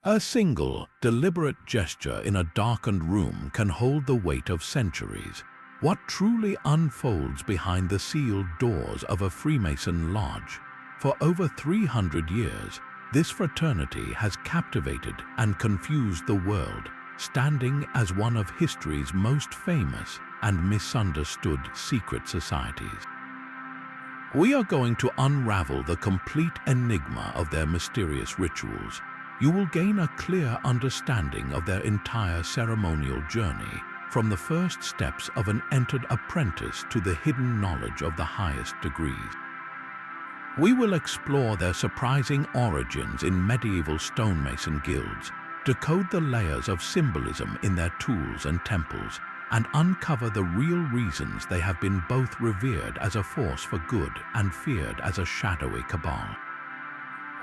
A single, deliberate gesture in a darkened room can hold the weight of centuries. What truly unfolds behind the sealed doors of a Freemason lodge? For over 300 years, this fraternity has captivated and confused the world, standing as one of history's most famous and misunderstood secret societies. We are going to unravel the complete enigma of their mysterious rituals. You will gain a clear understanding of their entire ceremonial journey, from the first steps of an entered apprentice to the hidden knowledge of the highest degrees. We will explore their surprising origins in medieval stonemason guilds, decode the layers of symbolism in their tools and temples, and uncover the real reasons they have been both revered as a force for good and feared as a shadowy cabal.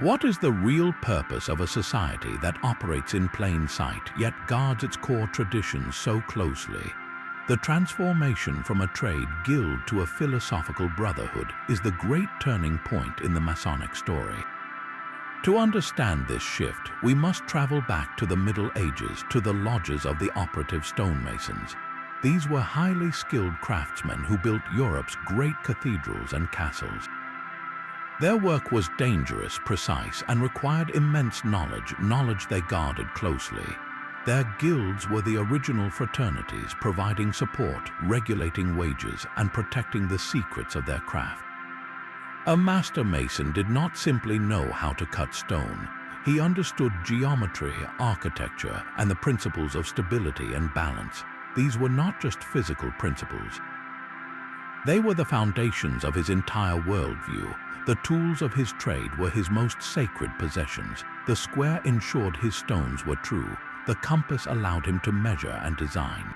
What is the real purpose of a society that operates in plain sight yet guards its core traditions so closely? The transformation from a trade guild to a philosophical brotherhood is the great turning point in the Masonic story. To understand this shift, we must travel back to the Middle Ages, to the lodges of the operative stonemasons. These were highly skilled craftsmen who built Europe's great cathedrals and castles. Their work was dangerous, precise, and required immense knowledge they guarded closely. Their guilds were the original fraternities, providing support, regulating wages, and protecting the secrets of their craft. A master mason did not simply know how to cut stone. He understood geometry, architecture, and the principles of stability and balance. These were not just physical principles. They were the foundations of his entire worldview. The tools of his trade were his most sacred possessions. The square ensured his stones were true. The compass allowed him to measure and design.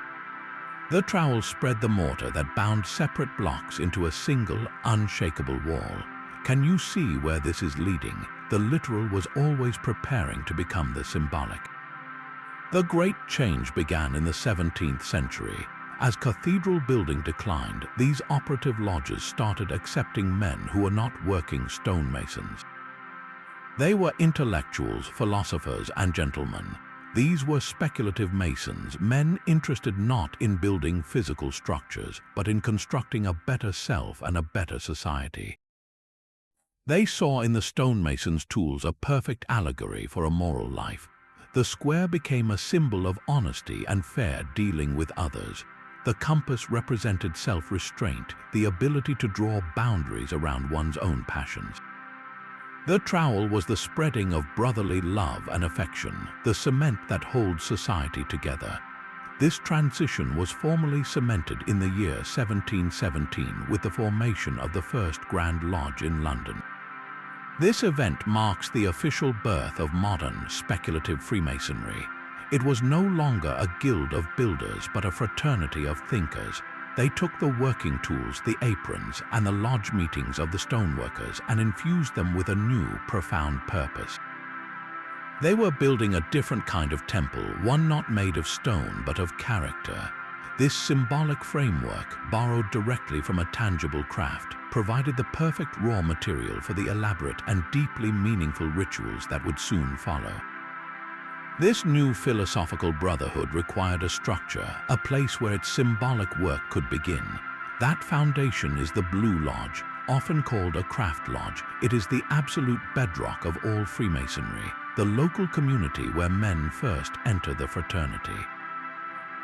The trowel spread the mortar that bound separate blocks into a single, unshakable wall. Can you see where this is leading? The literal was always preparing to become the symbolic. The great change began in the 17th century. As cathedral building declined, these operative lodges started accepting men who were not working stonemasons. They were intellectuals, philosophers, and gentlemen. These were speculative masons, men interested not in building physical structures, but in constructing a better self and a better society. They saw in the stonemasons' tools a perfect allegory for a moral life. The square became a symbol of honesty and fair dealing with others. The compass represented self-restraint, the ability to draw boundaries around one's own passions. The trowel was the spreading of brotherly love and affection, the cement that holds society together. This transition was formally cemented in the year 1717 with the formation of the first Grand Lodge in London. This event marks the official birth of modern, speculative Freemasonry. It was no longer a guild of builders, but a fraternity of thinkers. They took the working tools, the aprons, and the lodge meetings of the stoneworkers and infused them with a new, profound purpose. They were building a different kind of temple, one not made of stone but of character. This symbolic framework, borrowed directly from a tangible craft, provided the perfect raw material for the elaborate and deeply meaningful rituals that would soon follow. This new philosophical brotherhood required a structure, a place where its symbolic work could begin. That foundation is the Blue Lodge, often called a craft lodge. It is the absolute bedrock of all Freemasonry, the local community where men first enter the fraternity.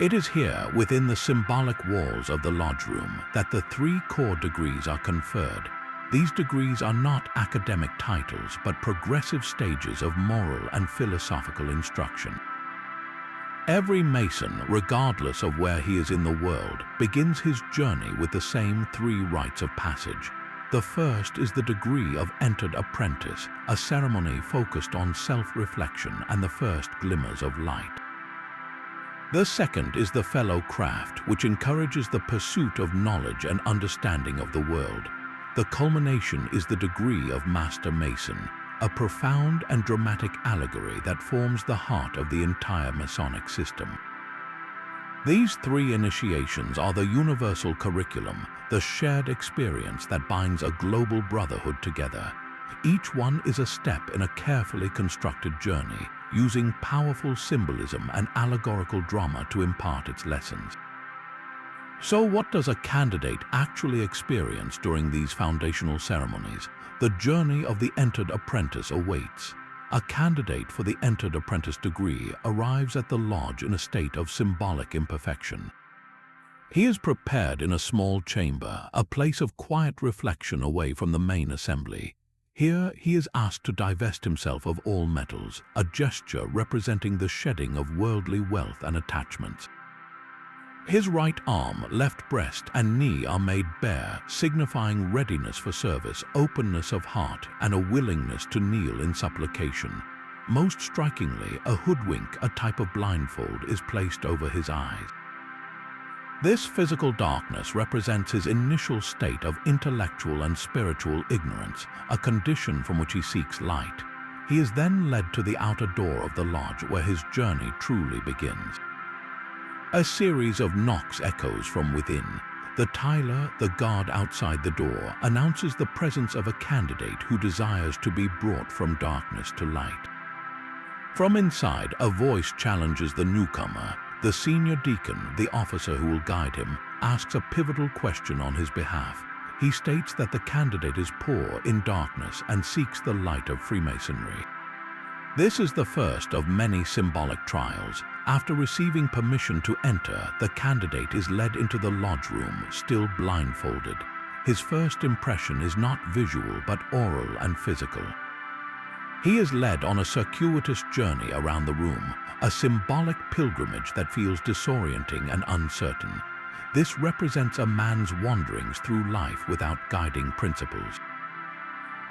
It is here, within the symbolic walls of the lodge room, that the 3 core degrees are conferred. These degrees are not academic titles, but progressive stages of moral and philosophical instruction. Every Mason, regardless of where he is in the world, begins his journey with the same 3 rites of passage. The first is the degree of entered apprentice, a ceremony focused on self-reflection and the first glimmers of light. The second is the fellow craft, which encourages the pursuit of knowledge and understanding of the world. The culmination is the degree of Master Mason, a profound and dramatic allegory that forms the heart of the entire Masonic system. These 3 initiations are the universal curriculum, the shared experience that binds a global brotherhood together. Each one is a step in a carefully constructed journey, using powerful symbolism and allegorical drama to impart its lessons. So what does a candidate actually experience during these foundational ceremonies? The journey of the entered apprentice awaits. A candidate for the entered apprentice degree arrives at the lodge in a state of symbolic imperfection. He is prepared in a small chamber, a place of quiet reflection away from the main assembly. Here he is asked to divest himself of all metals, a gesture representing the shedding of worldly wealth and attachments. His right arm, left breast, and knee are made bare, signifying readiness for service, openness of heart, and a willingness to kneel in supplication. Most strikingly, a hoodwink, a type of blindfold, is placed over his eyes. This physical darkness represents his initial state of intellectual and spiritual ignorance, a condition from which he seeks light. He is then led to the outer door of the lodge where his journey truly begins. A series of knocks echoes from within. The tiler, the guard outside the door, announces the presence of a candidate who desires to be brought from darkness to light. From inside, a voice challenges the newcomer. The senior deacon, the officer who will guide him, asks a pivotal question on his behalf. He states that the candidate is poor, in darkness, and seeks the light of Freemasonry. This is the first of many symbolic trials. After receiving permission to enter, the candidate is led into the lodge room, still blindfolded. His first impression is not visual but oral and physical. He is led on a circuitous journey around the room, a symbolic pilgrimage that feels disorienting and uncertain. This represents a man's wanderings through life without guiding principles.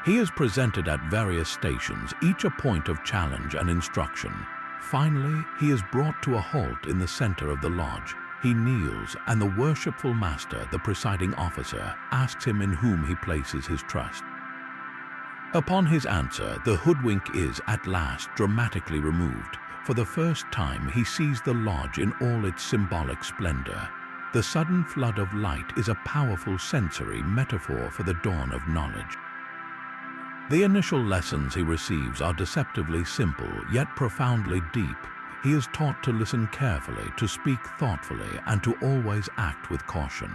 He is presented at various stations, each a point of challenge and instruction. Finally, he is brought to a halt in the center of the lodge. He kneels, and the worshipful master, the presiding officer, asks him in whom he places his trust. Upon his answer, the hoodwink is, at last, dramatically removed. For the first time, he sees the lodge in all its symbolic splendor. The sudden flood of light is a powerful sensory metaphor for the dawn of knowledge. The initial lessons he receives are deceptively simple, yet profoundly deep. He is taught to listen carefully, to speak thoughtfully, and to always act with caution.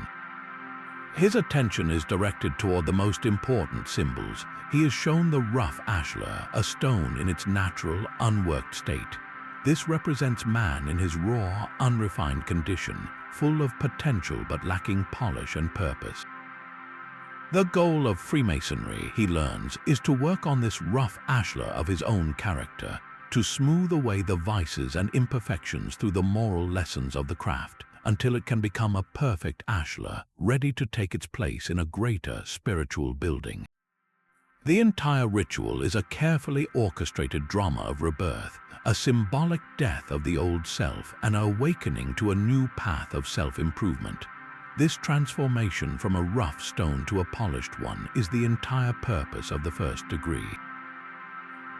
His attention is directed toward the most important symbols. He is shown the rough ashlar, a stone in its natural, unworked state. This represents man in his raw, unrefined condition, full of potential but lacking polish and purpose. The goal of Freemasonry, he learns, is to work on this rough ashlar of his own character, to smooth away the vices and imperfections through the moral lessons of the craft, until it can become a perfect ashlar, ready to take its place in a greater spiritual building. The entire ritual is a carefully orchestrated drama of rebirth, a symbolic death of the old self, and an awakening to a new path of self-improvement. This transformation from a rough stone to a polished one is the entire purpose of the first degree.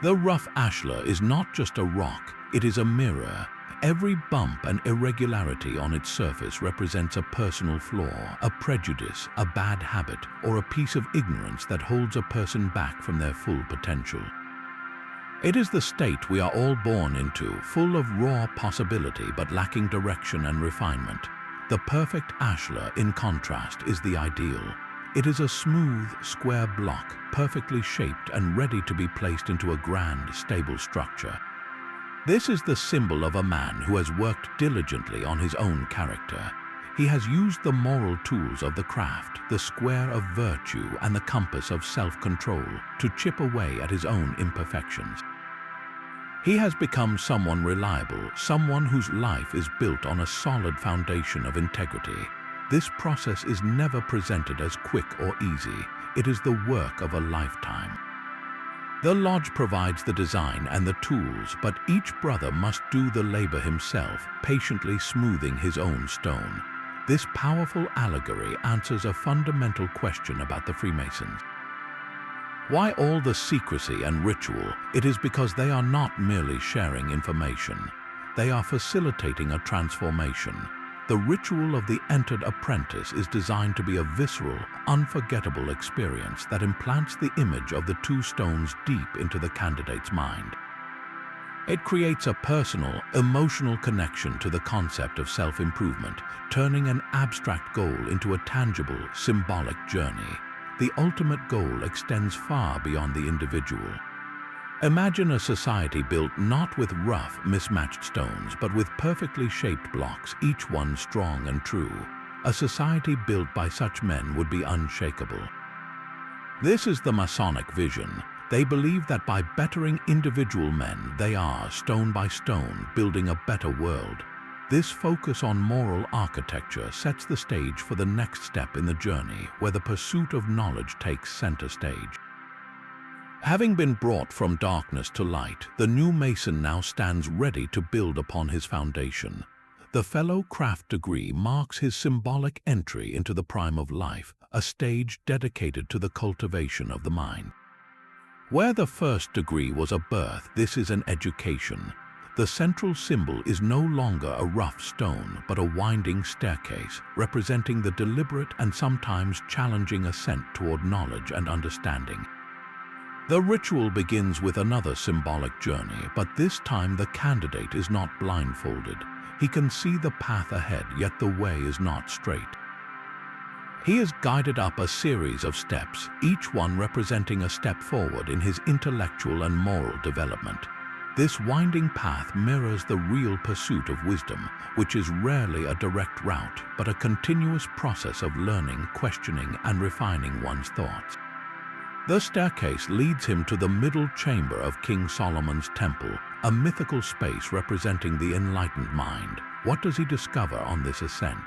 The rough ashlar is not just a rock, it is a mirror. Every bump and irregularity on its surface represents a personal flaw, a prejudice, a bad habit, or a piece of ignorance that holds a person back from their full potential. It is the state we are all born into, full of raw possibility but lacking direction and refinement. The perfect ashlar, in contrast, is the ideal. It is a smooth, square block, perfectly shaped and ready to be placed into a grand, stable structure. This is the symbol of a man who has worked diligently on his own character. He has used the moral tools of the craft, the square of virtue and the compass of self-control, to chip away at his own imperfections. He has become someone reliable, someone whose life is built on a solid foundation of integrity. This process is never presented as quick or easy. It is the work of a lifetime. The lodge provides the design and the tools, but each brother must do the labor himself, patiently smoothing his own stone. This powerful allegory answers a fundamental question about the Freemasons. Why all the secrecy and ritual? It is because they are not merely sharing information. They are facilitating a transformation. The ritual of the entered apprentice is designed to be a visceral, unforgettable experience that implants the image of the two stones deep into the candidate's mind. It creates a personal, emotional connection to the concept of self-improvement, turning an abstract goal into a tangible, symbolic journey. The ultimate goal extends far beyond the individual. Imagine a society built not with rough, mismatched stones, but with perfectly shaped blocks, each one strong and true. A society built by such men would be unshakable. This is the Masonic vision. They believe that by bettering individual men, they are, stone by stone, building a better world. This focus on moral architecture sets the stage for the next step in the journey, where the pursuit of knowledge takes center stage. Having been brought from darkness to light, the new Mason now stands ready to build upon his foundation. The Fellow Craft degree marks his symbolic entry into the prime of life, a stage dedicated to the cultivation of the mind. Where the first degree was a birth, this is an education. The central symbol is no longer a rough stone, but a winding staircase, representing the deliberate and sometimes challenging ascent toward knowledge and understanding. The ritual begins with another symbolic journey, but this time the candidate is not blindfolded. He can see the path ahead, yet the way is not straight. He is guided up a series of steps, each one representing a step forward in his intellectual and moral development. This winding path mirrors the real pursuit of wisdom, which is rarely a direct route, but a continuous process of learning, questioning, and refining one's thoughts. The staircase leads him to the middle chamber of King Solomon's temple, a mythical space representing the enlightened mind. What does he discover on this ascent?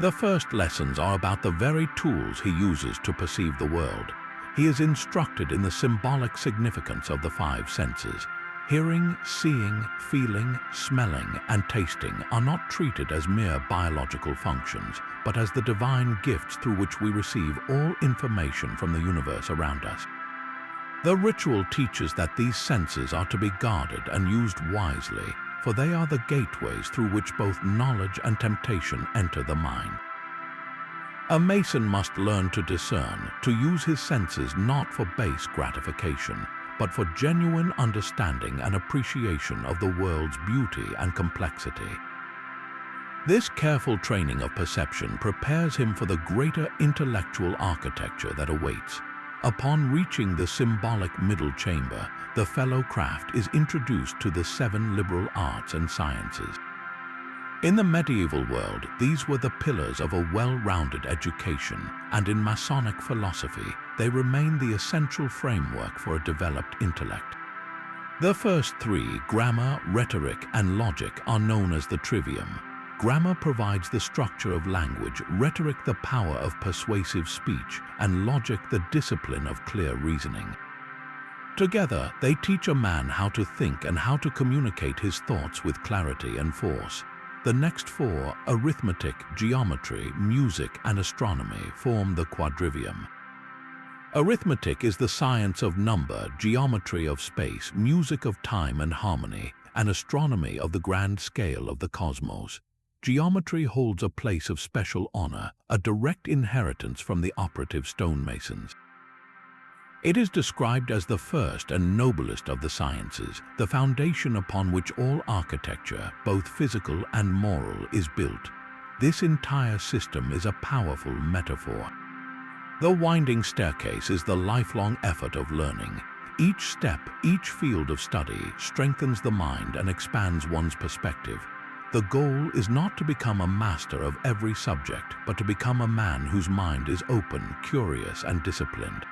The first lessons are about the very tools he uses to perceive the world. He is instructed in the symbolic significance of the five senses. Hearing, seeing, feeling, smelling, and tasting are not treated as mere biological functions, but as the divine gifts through which we receive all information from the universe around us. The ritual teaches that these senses are to be guarded and used wisely, for they are the gateways through which both knowledge and temptation enter the mind. A Mason must learn to discern, to use his senses not for base gratification, but for genuine understanding and appreciation of the world's beauty and complexity. This careful training of perception prepares him for the greater intellectual architecture that awaits. Upon reaching the symbolic middle chamber, the fellow craft is introduced to the 7 liberal arts and sciences. In the medieval world, these were the pillars of a well-rounded education, and in Masonic philosophy, they remain the essential framework for a developed intellect. The first 3, grammar, rhetoric, and logic, are known as the trivium. Grammar provides the structure of language, rhetoric the power of persuasive speech, and logic the discipline of clear reasoning. Together, they teach a man how to think and how to communicate his thoughts with clarity and force. The next 4, arithmetic, geometry, music, and astronomy, form the quadrivium. Arithmetic is the science of number, geometry of space, music of time and harmony, and astronomy of the grand scale of the cosmos. Geometry holds a place of special honor, a direct inheritance from the operative stonemasons. It is described as the first and noblest of the sciences, the foundation upon which all architecture, both physical and moral, is built. This entire system is a powerful metaphor. The winding staircase is the lifelong effort of learning. Each step, each field of study, strengthens the mind and expands one's perspective. The goal is not to become a master of every subject, but to become a man whose mind is open, curious, and disciplined.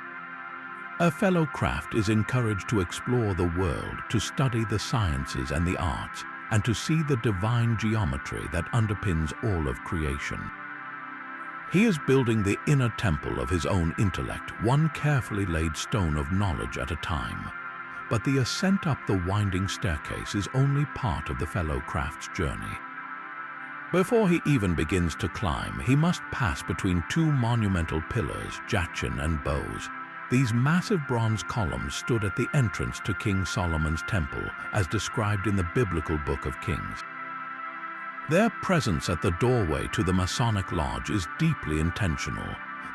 A fellow craft is encouraged to explore the world, to study the sciences and the arts, and to see the divine geometry that underpins all of creation. He is building the inner temple of his own intellect, one carefully laid stone of knowledge at a time. But the ascent up the winding staircase is only part of the fellow craft's journey. Before he even begins to climb, he must pass between 2 monumental pillars, Jachin and bows. These massive bronze columns stood at the entrance to King Solomon's temple, as described in the biblical Book of Kings. Their presence at the doorway to the Masonic lodge is deeply intentional.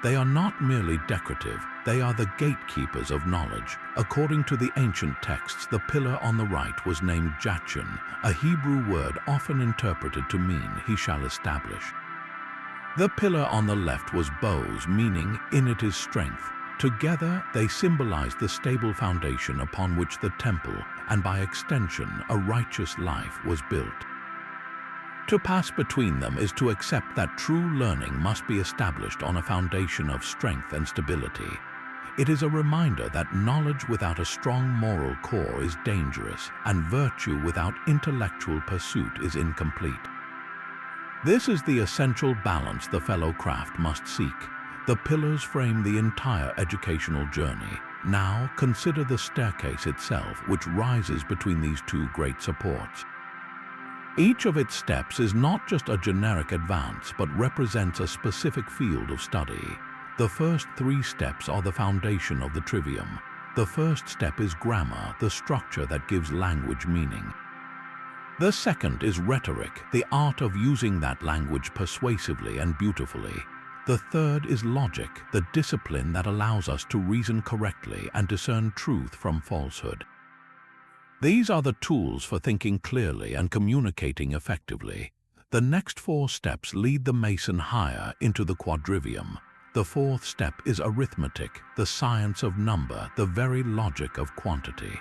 They are not merely decorative, they are the gatekeepers of knowledge. According to the ancient texts, the pillar on the right was named Jachin, a Hebrew word often interpreted to mean "he shall establish." The pillar on the left was Boaz, meaning "in it is strength." Together, they symbolize the stable foundation upon which the temple, and by extension, a righteous life, was built. To pass between them is to accept that true learning must be established on a foundation of strength and stability. It is a reminder that knowledge without a strong moral core is dangerous, and virtue without intellectual pursuit is incomplete. This is the essential balance the fellow craft must seek. The pillars frame the entire educational journey. Now consider the staircase itself, which rises between these two great supports. Each of its steps is not just a generic advance, but represents a specific field of study. The first 3 steps are the foundation of the trivium. The first step is grammar, the structure that gives language meaning. The second is rhetoric, the art of using that language persuasively and beautifully. The third is logic, the discipline that allows us to reason correctly and discern truth from falsehood. These are the tools for thinking clearly and communicating effectively. The next 4 steps lead the Mason higher into the quadrivium. The fourth step is arithmetic, the science of number, the very logic of quantity.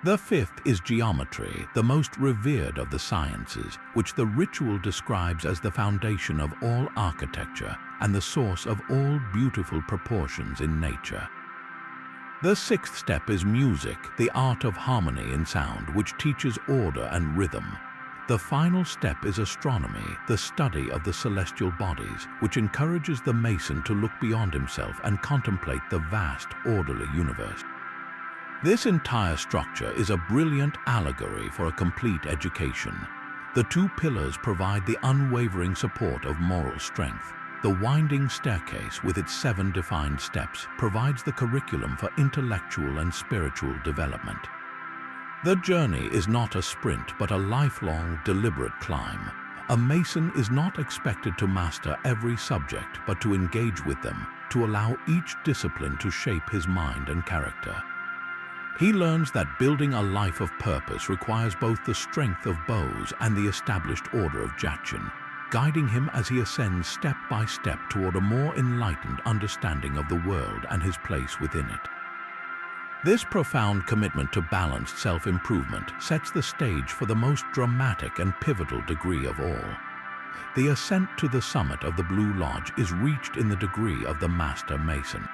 The fifth is geometry, the most revered of the sciences, which the ritual describes as the foundation of all architecture and the source of all beautiful proportions in nature. The sixth step is music, the art of harmony in sound, which teaches order and rhythm. The final step is astronomy, the study of the celestial bodies, which encourages the Mason to look beyond himself and contemplate the vast, orderly universe. This entire structure is a brilliant allegory for a complete education. The 2 pillars provide the unwavering support of moral strength. The winding staircase, with its 7 defined steps, provides the curriculum for intellectual and spiritual development. The journey is not a sprint, but a lifelong, deliberate climb. A Mason is not expected to master every subject, but to engage with them, to allow each discipline to shape his mind and character. He learns that building a life of purpose requires both the strength of Boaz and the established order of Jachin, guiding him as he ascends step by step toward a more enlightened understanding of the world and his place within it. This profound commitment to balanced self-improvement sets the stage for the most dramatic and pivotal degree of all. The ascent to the summit of the Blue Lodge is reached in the degree of the Master Mason.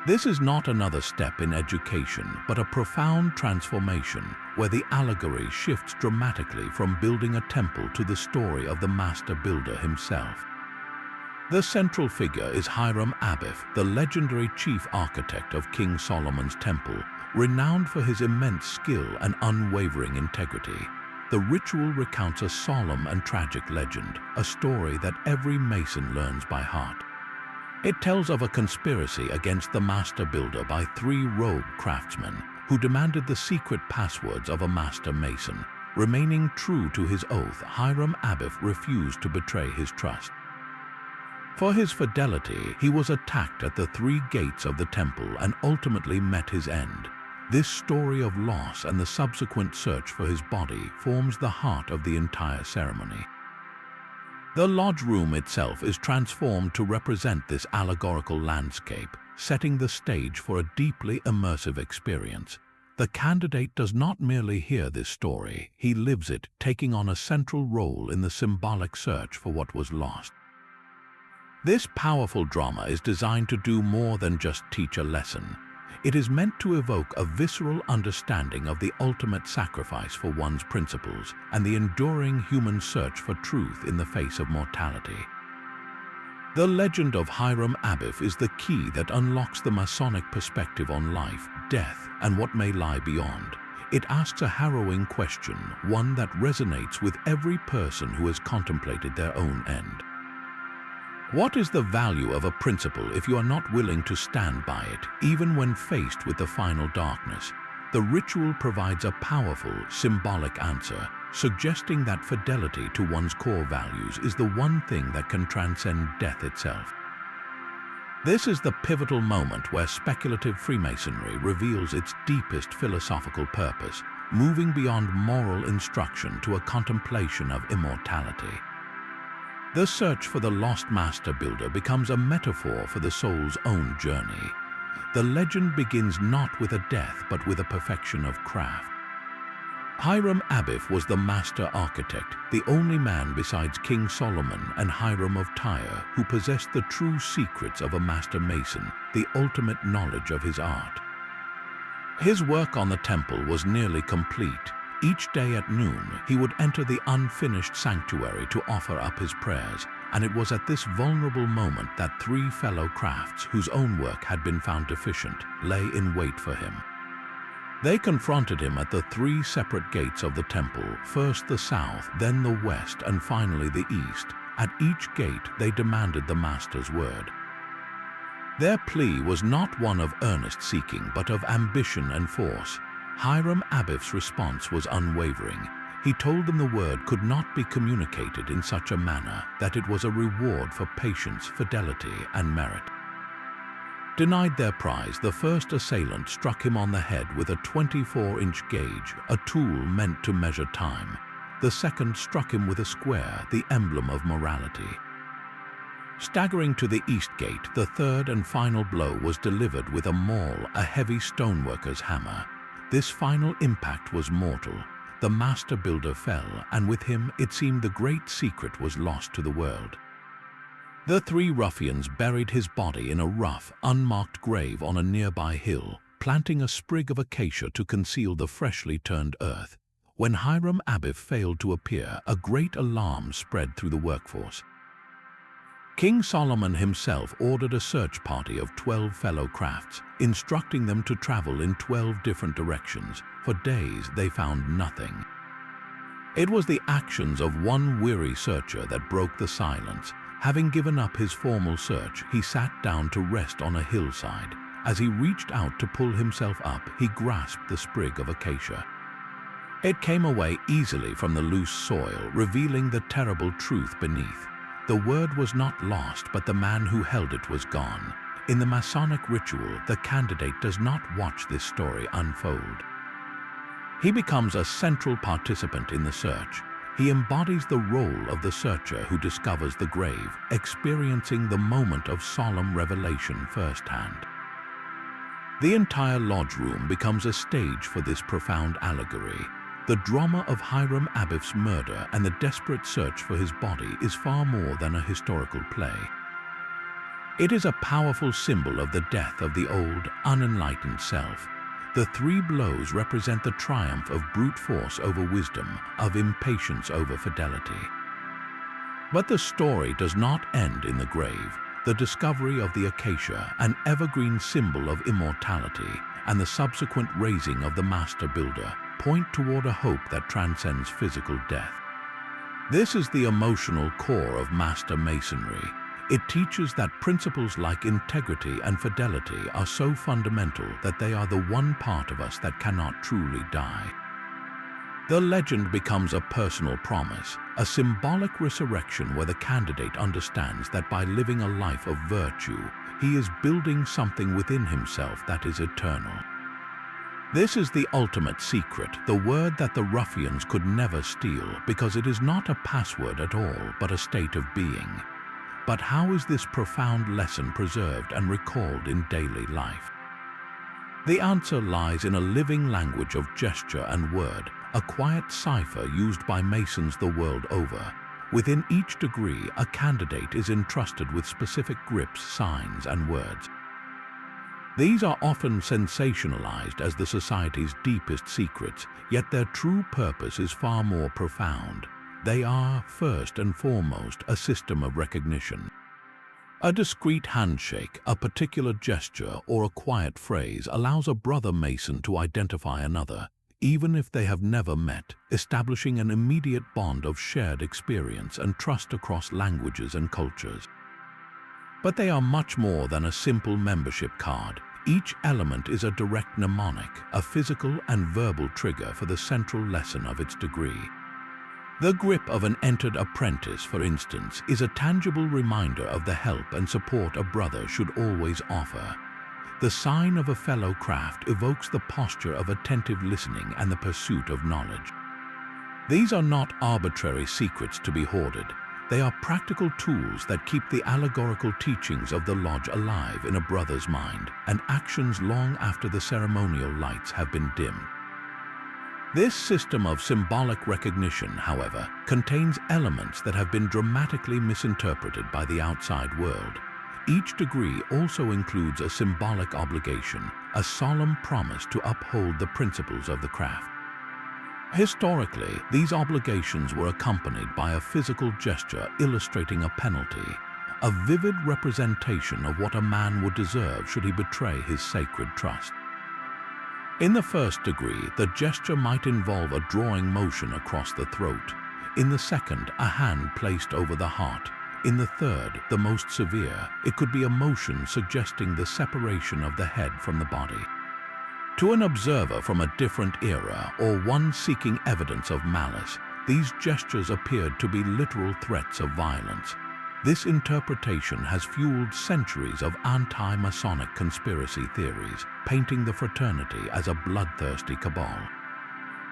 This is not another step in education, but a profound transformation where the allegory shifts dramatically from building a temple to the story of the master builder himself. The central figure is Hiram Abiff, the legendary chief architect of King Solomon's temple, renowned for his immense skill and unwavering integrity. The ritual recounts a solemn and tragic legend, a story that every Mason learns by heart. It tells of a conspiracy against the master builder by 3 rogue craftsmen who demanded the secret passwords of a master mason. Remaining true to his oath, Hiram Abiff refused to betray his trust. For his fidelity, he was attacked at the 3 gates of the temple and ultimately met his end. This story of loss and the subsequent search for his body forms the heart of the entire ceremony. The lodge room itself is transformed to represent this allegorical landscape, setting the stage for a deeply immersive experience. The candidate does not merely hear this story, he lives it, taking on a central role in the symbolic search for what was lost. This powerful drama is designed to do more than just teach a lesson. It is meant to evoke a visceral understanding of the ultimate sacrifice for one's principles and the enduring human search for truth in the face of mortality. The legend of Hiram Abiff is the key that unlocks the Masonic perspective on life, death, and what may lie beyond. It asks a harrowing question, one that resonates with every person who has contemplated their own end. What is the value of a principle if you are not willing to stand by it, even when faced with the final darkness? The ritual provides a powerful, symbolic answer, suggesting that fidelity to one's core values is the one thing that can transcend death itself. This is the pivotal moment where speculative Freemasonry reveals its deepest philosophical purpose, moving beyond moral instruction to a contemplation of immortality. The search for the lost master builder becomes a metaphor for the soul's own journey. The legend begins not with a death but with a perfection of craft. Hiram Abiff was the master architect, the only man besides King Solomon and Hiram of Tyre who possessed the true secrets of a master mason, the ultimate knowledge of his art. His work on the temple was nearly complete. Each day at noon, he would enter the unfinished sanctuary to offer up his prayers, and it was at this vulnerable moment that three fellow crafts, whose own work had been found deficient, lay in wait for him. They confronted him at the three separate gates of the temple, first the south, then the west, and finally the east. At each gate, they demanded the master's word. Their plea was not one of earnest seeking, but of ambition and force. Hiram Abiff's response was unwavering. He told them the word could not be communicated in such a manner that it was a reward for patience, fidelity, and merit. Denied their prize, the first assailant struck him on the head with a 24-inch gauge, a tool meant to measure time. The second struck him with a square, the emblem of morality. Staggering to the east gate, the third and final blow was delivered with a maul, a heavy stoneworker's hammer. This final impact was mortal. The master builder fell, and with him, it seemed the great secret was lost to the world. The three ruffians buried his body in a rough, unmarked grave on a nearby hill, planting a sprig of acacia to conceal the freshly turned earth. When Hiram Abiff failed to appear, a great alarm spread through the workforce. King Solomon himself ordered a search party of 12 fellow crafts, instructing them to travel in 12 different directions. For days, they found nothing. It was the actions of one weary searcher that broke the silence. Having given up his formal search, he sat down to rest on a hillside. As he reached out to pull himself up, he grasped the sprig of acacia. It came away easily from the loose soil, revealing the terrible truth beneath. The word was not lost, but the man who held it was gone. In the Masonic ritual, the candidate does not watch this story unfold. He becomes a central participant in the search. He embodies the role of the searcher who discovers the grave, experiencing the moment of solemn revelation firsthand. The entire lodge room becomes a stage for this profound allegory. The drama of Hiram Abiff's murder and the desperate search for his body is far more than a historical play. It is a powerful symbol of the death of the old, unenlightened self. The three blows represent the triumph of brute force over wisdom, of impatience over fidelity. But the story does not end in the grave. The discovery of the acacia, an evergreen symbol of immortality, and the subsequent raising of the master builder point toward a hope that transcends physical death. This is the emotional core of master masonry. It teaches that principles like integrity and fidelity are so fundamental that they are the one part of us that cannot truly die. The legend becomes a personal promise, a symbolic resurrection where the candidate understands that by living a life of virtue, he is building something within himself that is eternal. This is the ultimate secret, the word that the ruffians could never steal, because it is not a password at all, but a state of being. But how is this profound lesson preserved and recalled in daily life? The answer lies in a living language of gesture and word, a quiet cipher used by Masons the world over. Within each degree, a candidate is entrusted with specific grips, signs, and words. These are often sensationalized as the society's deepest secrets, yet their true purpose is far more profound. They are, first and foremost, a system of recognition. A discreet handshake, a particular gesture, or a quiet phrase allows a brother Mason to identify another, even if they have never met, establishing an immediate bond of shared experience and trust across languages and cultures. But they are much more than a simple membership card. Each element is a direct mnemonic, a physical and verbal trigger for the central lesson of its degree. The grip of an entered apprentice, for instance, is a tangible reminder of the help and support a brother should always offer. The sign of a fellow craft evokes the posture of attentive listening and the pursuit of knowledge. These are not arbitrary secrets to be hoarded. They are practical tools that keep the allegorical teachings of the lodge alive in a brother's mind and actions long after the ceremonial lights have been dimmed. This system of symbolic recognition, however, contains elements that have been dramatically misinterpreted by the outside world. Each degree also includes a symbolic obligation, a solemn promise to uphold the principles of the craft. Historically, these obligations were accompanied by a physical gesture illustrating a penalty, a vivid representation of what a man would deserve should he betray his sacred trust. In the first degree, the gesture might involve a drawing motion across the throat. In the second, a hand placed over the heart. In the third, the most severe, it could be a motion suggesting the separation of the head from the body. To an observer from a different era or one seeking evidence of malice, these gestures appeared to be literal threats of violence. This interpretation has fueled centuries of anti-Masonic conspiracy theories, painting the fraternity as a bloodthirsty cabal.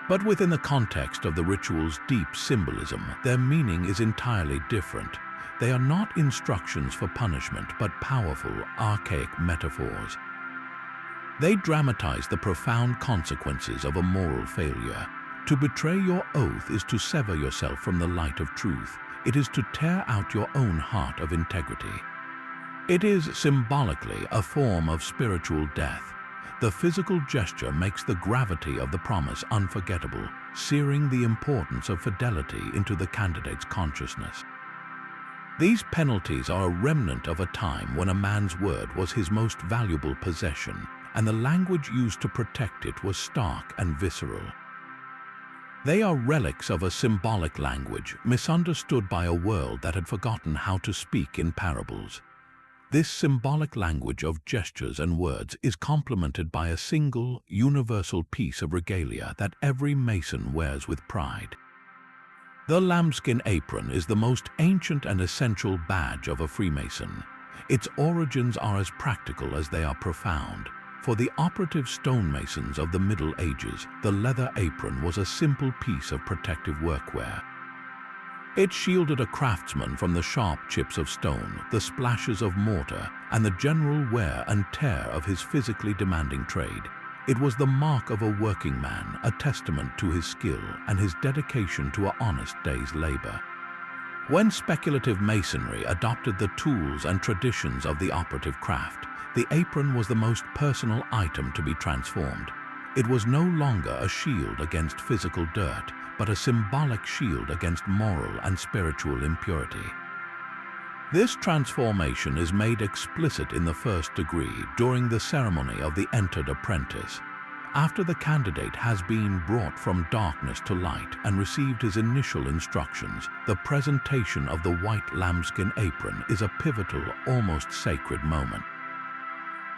But within the context of the ritual's deep symbolism, their meaning is entirely different. They are not instructions for punishment, but powerful, archaic metaphors. They dramatize the profound consequences of a moral failure. To betray your oath is to sever yourself from the light of truth. It is to tear out your own heart of integrity. It is symbolically a form of spiritual death. The physical gesture makes the gravity of the promise unforgettable, searing the importance of fidelity into the candidate's consciousness. These penalties are a remnant of a time when a man's word was his most valuable possession, and the language used to protect it was stark and visceral. They are relics of a symbolic language, misunderstood by a world that had forgotten how to speak in parables. This symbolic language of gestures and words is complemented by a single, universal piece of regalia that every Mason wears with pride. The lambskin apron is the most ancient and essential badge of a Freemason. Its origins are as practical as they are profound. For the operative stonemasons of the Middle Ages, the leather apron was a simple piece of protective workwear. It shielded a craftsman from the sharp chips of stone, the splashes of mortar, and the general wear and tear of his physically demanding trade. It was the mark of a working man, a testament to his skill and his dedication to an honest day's labor. When speculative masonry adopted the tools and traditions of the operative craft, the apron was the most personal item to be transformed. It was no longer a shield against physical dirt, but a symbolic shield against moral and spiritual impurity. This transformation is made explicit in the first degree during the ceremony of the entered apprentice. After the candidate has been brought from darkness to light and received his initial instructions, the presentation of the white lambskin apron is a pivotal, almost sacred moment.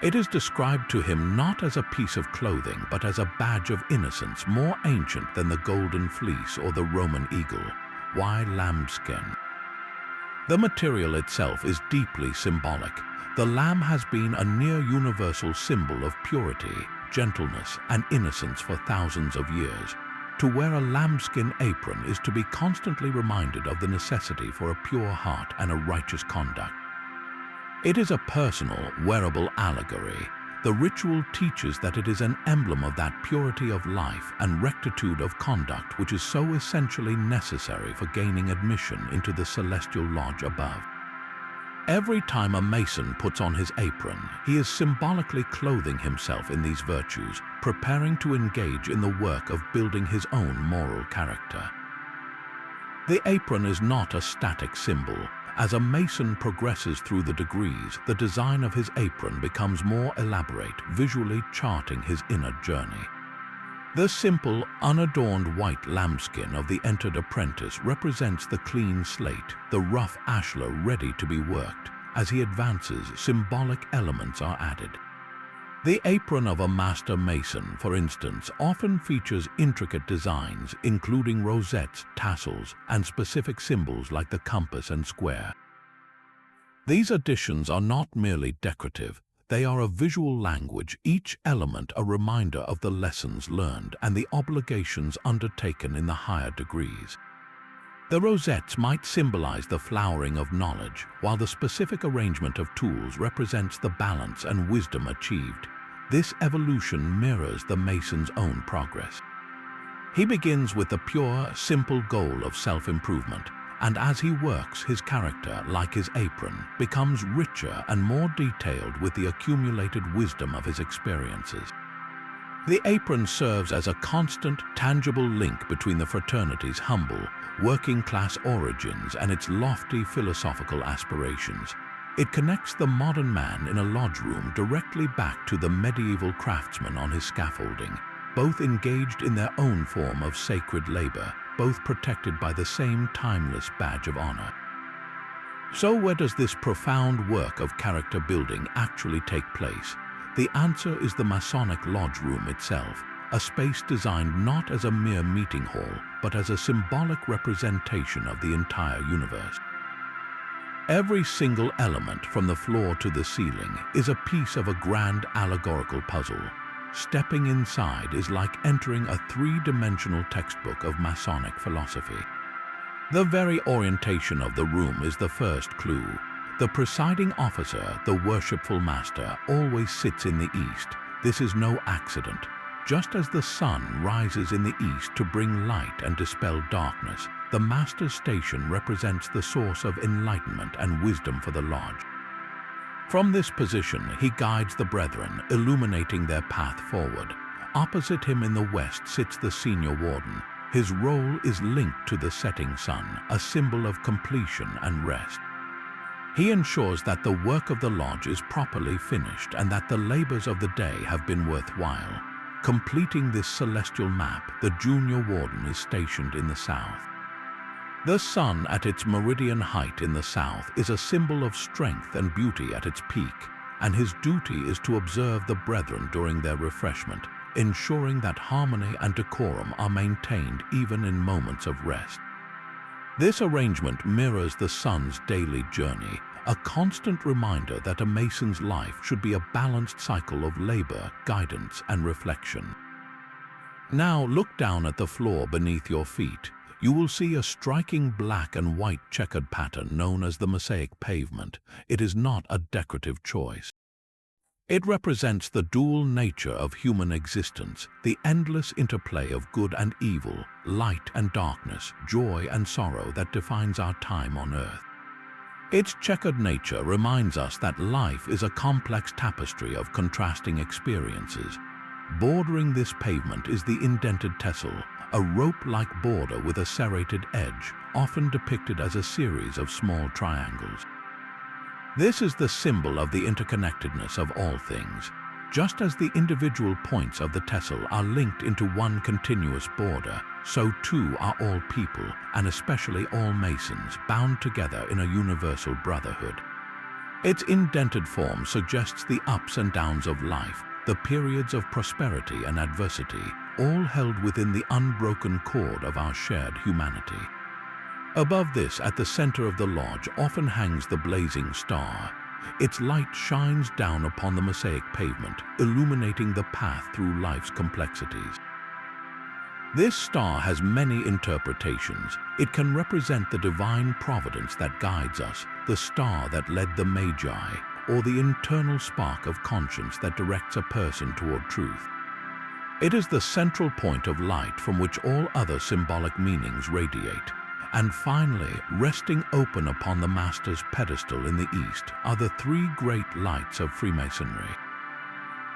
It is described to him not as a piece of clothing, but as a badge of innocence more ancient than the golden fleece or the Roman eagle. Why lambskin? The material itself is deeply symbolic. The lamb has been a near-universal symbol of purity, gentleness, and innocence for thousands of years. To wear a lambskin apron is to be constantly reminded of the necessity for a pure heart and a righteous conduct. It is a personal, wearable allegory. The ritual teaches that it is an emblem of that purity of life and rectitude of conduct which is so essentially necessary for gaining admission into the celestial lodge above. Every time a Mason puts on his apron, he is symbolically clothing himself in these virtues, preparing to engage in the work of building his own moral character. The apron is not a static symbol. As a Mason progresses through the degrees, the design of his apron becomes more elaborate, visually charting his inner journey. The simple, unadorned white lambskin of the entered apprentice represents the clean slate, the rough ashlar ready to be worked. As he advances, symbolic elements are added. The apron of a master mason, for instance, often features intricate designs, including rosettes, tassels, and specific symbols like the compass and square. These additions are not merely decorative, they are a visual language, each element a reminder of the lessons learned and the obligations undertaken in the higher degrees. The rosettes might symbolize the flowering of knowledge, while the specific arrangement of tools represents the balance and wisdom achieved. This evolution mirrors the mason's own progress. He begins with the pure, simple goal of self-improvement, and as he works, his character, like his apron, becomes richer and more detailed with the accumulated wisdom of his experiences. The apron serves as a constant, tangible link between the fraternity's humble, working-class origins and its lofty philosophical aspirations. It connects the modern man in a lodge room directly back to the medieval craftsman on his scaffolding, both engaged in their own form of sacred labor, both protected by the same timeless badge of honor. So where does this profound work of character building actually take place? The answer is the Masonic lodge room itself, a space designed not as a mere meeting hall, but as a symbolic representation of the entire universe. Every single element, from the floor to the ceiling, is a piece of a grand allegorical puzzle. Stepping inside is like entering a three-dimensional textbook of Masonic philosophy. The very orientation of the room is the first clue. The presiding officer, the worshipful master, always sits in the east. This is no accident. Just as the sun rises in the east to bring light and dispel darkness, the master's station represents the source of enlightenment and wisdom for the lodge. From this position, he guides the brethren, illuminating their path forward. Opposite him in the west sits the senior warden. His role is linked to the setting sun, a symbol of completion and rest. He ensures that the work of the lodge is properly finished and that the labors of the day have been worthwhile. Completing this celestial map, the junior warden is stationed in the south. The sun at its meridian height in the south is a symbol of strength and beauty at its peak, and his duty is to observe the brethren during their refreshment, ensuring that harmony and decorum are maintained even in moments of rest. This arrangement mirrors the sun's daily journey, a constant reminder that a mason's life should be a balanced cycle of labor, guidance, and reflection. Now look down at the floor beneath your feet. You will see a striking black and white checkered pattern known as the mosaic pavement. It is not a decorative choice. It represents the dual nature of human existence, the endless interplay of good and evil, light and darkness, joy and sorrow that defines our time on earth. Its checkered nature reminds us that life is a complex tapestry of contrasting experiences. Bordering this pavement is the indented tessel, a rope-like border with a serrated edge, often depicted as a series of small triangles. This is the symbol of the interconnectedness of all things. Just as the individual points of the tessel are linked into one continuous border, so too are all people, and especially all Masons, bound together in a universal brotherhood. Its indented form suggests the ups and downs of life, the periods of prosperity and adversity, all held within the unbroken cord of our shared humanity. Above this, at the center of the lodge, often hangs the blazing star. Its light shines down upon the mosaic pavement, illuminating the path through life's complexities. This star has many interpretations. It can represent the divine providence that guides us, the star that led the Magi, or the internal spark of conscience that directs a person toward truth. It is the central point of light from which all other symbolic meanings radiate. And finally, resting open upon the Master's pedestal in the east are the three great lights of Freemasonry.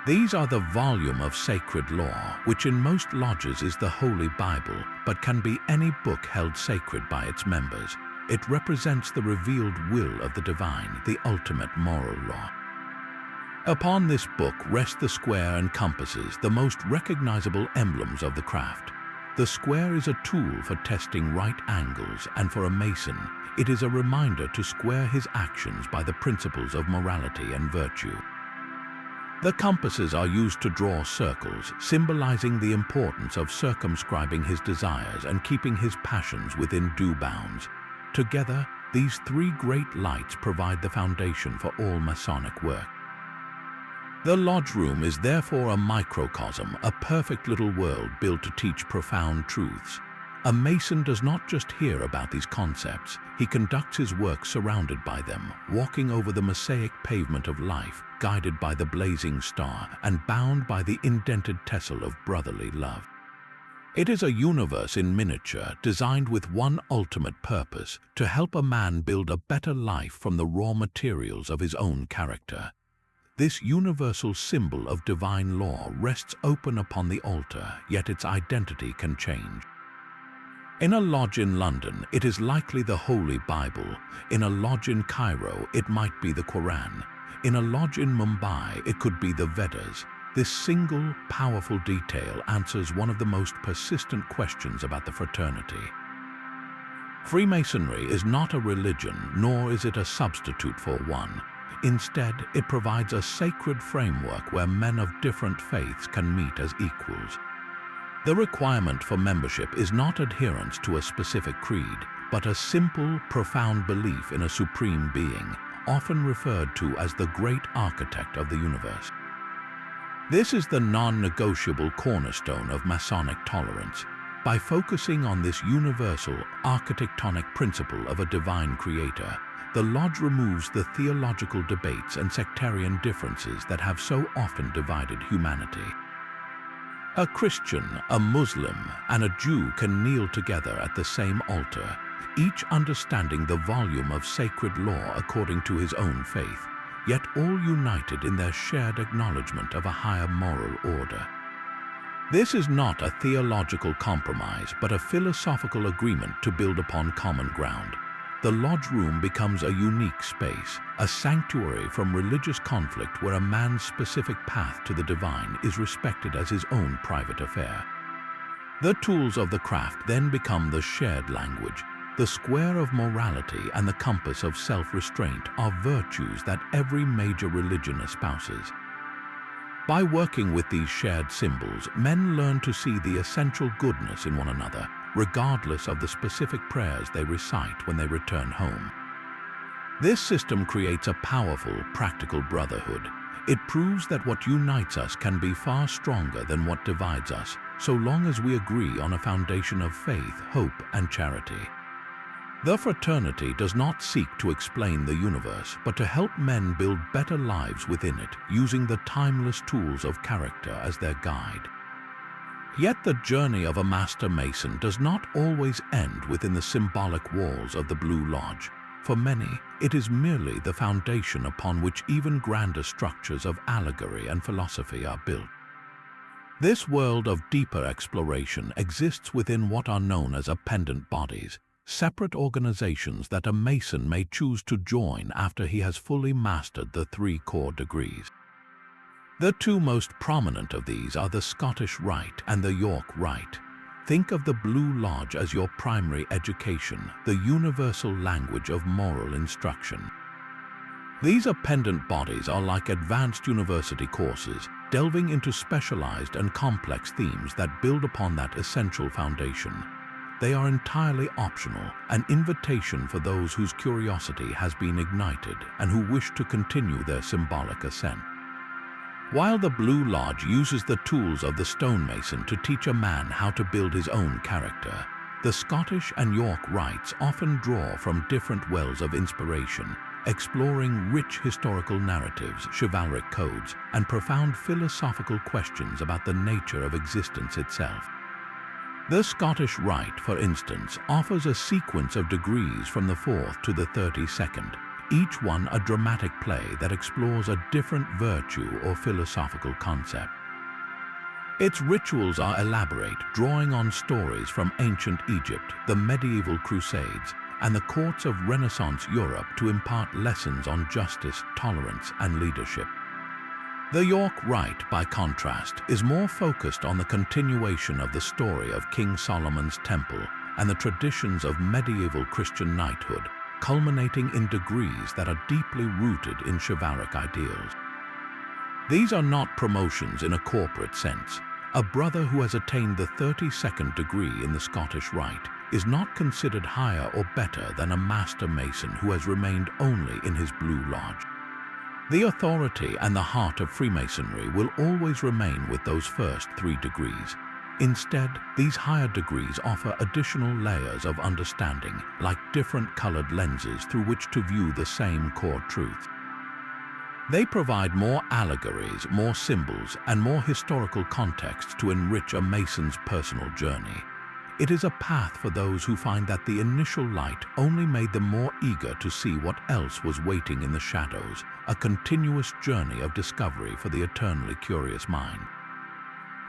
These are the volume of sacred law, which in most lodges is the Holy Bible, but can be any book held sacred by its members. It represents the revealed will of the divine, the ultimate moral law. Upon this book rest the square and compasses, the most recognizable emblems of the craft. The square is a tool for testing right angles, and for a Mason, it is a reminder to square his actions by the principles of morality and virtue. The compasses are used to draw circles, symbolizing the importance of circumscribing his desires and keeping his passions within due bounds. Together, these three great lights provide the foundation for all Masonic work. The lodge room is therefore a microcosm, a perfect little world built to teach profound truths. A Mason does not just hear about these concepts, he conducts his work surrounded by them, walking over the mosaic pavement of life, guided by the blazing star and bound by the indented tessel of brotherly love. It is a universe in miniature, designed with one ultimate purpose: to help a man build a better life from the raw materials of his own character. This universal symbol of divine law rests open upon the altar, yet its identity can change. In a lodge in London, it is likely the Holy Bible. In a lodge in Cairo, it might be the Quran. In a lodge in Mumbai, it could be the Vedas. This single, powerful detail answers one of the most persistent questions about the fraternity. Freemasonry is not a religion, nor is it a substitute for one. Instead, it provides a sacred framework where men of different faiths can meet as equals. The requirement for membership is not adherence to a specific creed, but a simple, profound belief in a supreme being, often referred to as the great architect of the universe. This is the non-negotiable cornerstone of Masonic tolerance. By focusing on this universal, architectonic principle of a divine creator, the lodge removes the theological debates and sectarian differences that have so often divided humanity. A Christian, a Muslim, and a Jew can kneel together at the same altar, each understanding the volume of sacred law according to his own faith, yet all united in their shared acknowledgement of a higher moral order. This is not a theological compromise, but a philosophical agreement to build upon common ground. The lodge room becomes a unique space, a sanctuary from religious conflict where a man's specific path to the divine is respected as his own private affair. The tools of the craft then become the shared language. The square of morality and the compass of self-restraint are virtues that every major religion espouses. By working with these shared symbols, men learn to see the essential goodness in one another, regardless of the specific prayers they recite when they return home. This system creates a powerful, practical brotherhood. It proves that what unites us can be far stronger than what divides us, so long as we agree on a foundation of faith, hope, and charity. The fraternity does not seek to explain the universe, but to help men build better lives within it, using the timeless tools of character as their guide. Yet the journey of a Master Mason does not always end within the symbolic walls of the Blue Lodge. For many, it is merely the foundation upon which even grander structures of allegory and philosophy are built. This world of deeper exploration exists within what are known as appendant bodies, separate organizations that a Mason may choose to join after he has fully mastered the three core degrees. The two most prominent of these are the Scottish Rite and the York Rite. Think of the Blue Lodge as your primary education, the universal language of moral instruction. These appendant bodies are like advanced university courses, delving into specialized and complex themes that build upon that essential foundation. They are entirely optional, an invitation for those whose curiosity has been ignited and who wish to continue their symbolic ascent. While the Blue Lodge uses the tools of the stonemason to teach a man how to build his own character, the Scottish and York rites often draw from different wells of inspiration, exploring rich historical narratives, chivalric codes, and profound philosophical questions about the nature of existence itself. The Scottish Rite, for instance, offers a sequence of degrees from the 4th to the 32nd, each one a dramatic play that explores a different virtue or philosophical concept. Its rituals are elaborate, drawing on stories from ancient Egypt, the medieval Crusades, and the courts of Renaissance Europe to impart lessons on justice, tolerance, and leadership. The York Rite, by contrast, is more focused on the continuation of the story of King Solomon's Temple and the traditions of medieval Christian knighthood, culminating in degrees that are deeply rooted in chivalric ideals. These are not promotions in a corporate sense. A brother who has attained the 32nd degree in the Scottish Rite is not considered higher or better than a master mason who has remained only in his Blue Lodge. The authority and the heart of Freemasonry will always remain with those first 3 degrees. Instead, these higher degrees offer additional layers of understanding, like different colored lenses through which to view the same core truth. They provide more allegories, more symbols, and more historical context to enrich a Mason's personal journey. It is a path for those who find that the initial light only made them more eager to see what else was waiting in the shadows, a continuous journey of discovery for the eternally curious mind.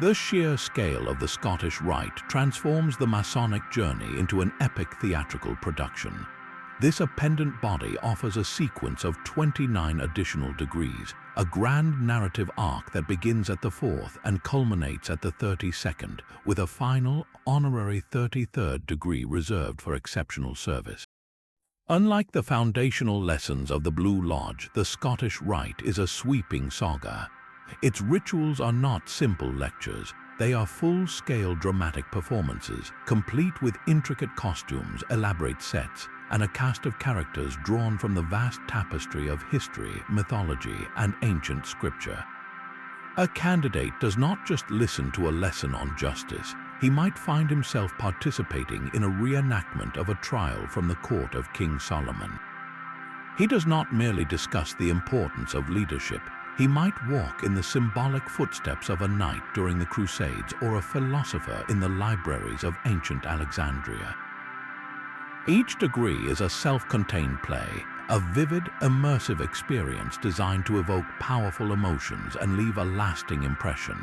The sheer scale of the Scottish Rite transforms the Masonic journey into an epic theatrical production. This appendant body offers a sequence of 29 additional degrees, a grand narrative arc that begins at the 4th and culminates at the 32nd, with a final, honorary 33rd degree reserved for exceptional service. Unlike the foundational lessons of the Blue Lodge, the Scottish Rite is a sweeping saga. Its rituals are not simple lectures. They are full-scale dramatic performances, complete with intricate costumes, elaborate sets, and a cast of characters drawn from the vast tapestry of history, mythology, and ancient scripture. A candidate does not just listen to a lesson on justice. He might find himself participating in a reenactment of a trial from the court of King Solomon. He does not merely discuss the importance of leadership. He might walk in the symbolic footsteps of a knight during the Crusades or a philosopher in the libraries of ancient Alexandria. Each degree is a self-contained play, a vivid, immersive experience designed to evoke powerful emotions and leave a lasting impression.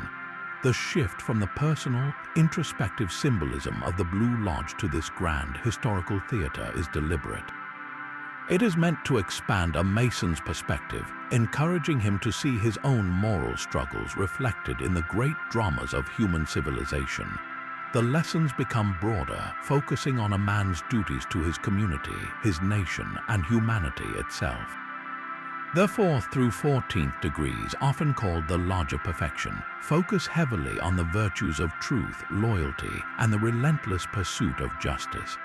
The shift from the personal, introspective symbolism of the Blue Lodge to this grand, historical theater is deliberate. It is meant to expand a Mason's perspective, encouraging him to see his own moral struggles reflected in the great dramas of human civilization. The lessons become broader, focusing on a man's duties to his community, his nation, and humanity itself. The 4th through 14th degrees, often called the Lodge of Perfection, focus heavily on the virtues of truth, loyalty, and the relentless pursuit of justice.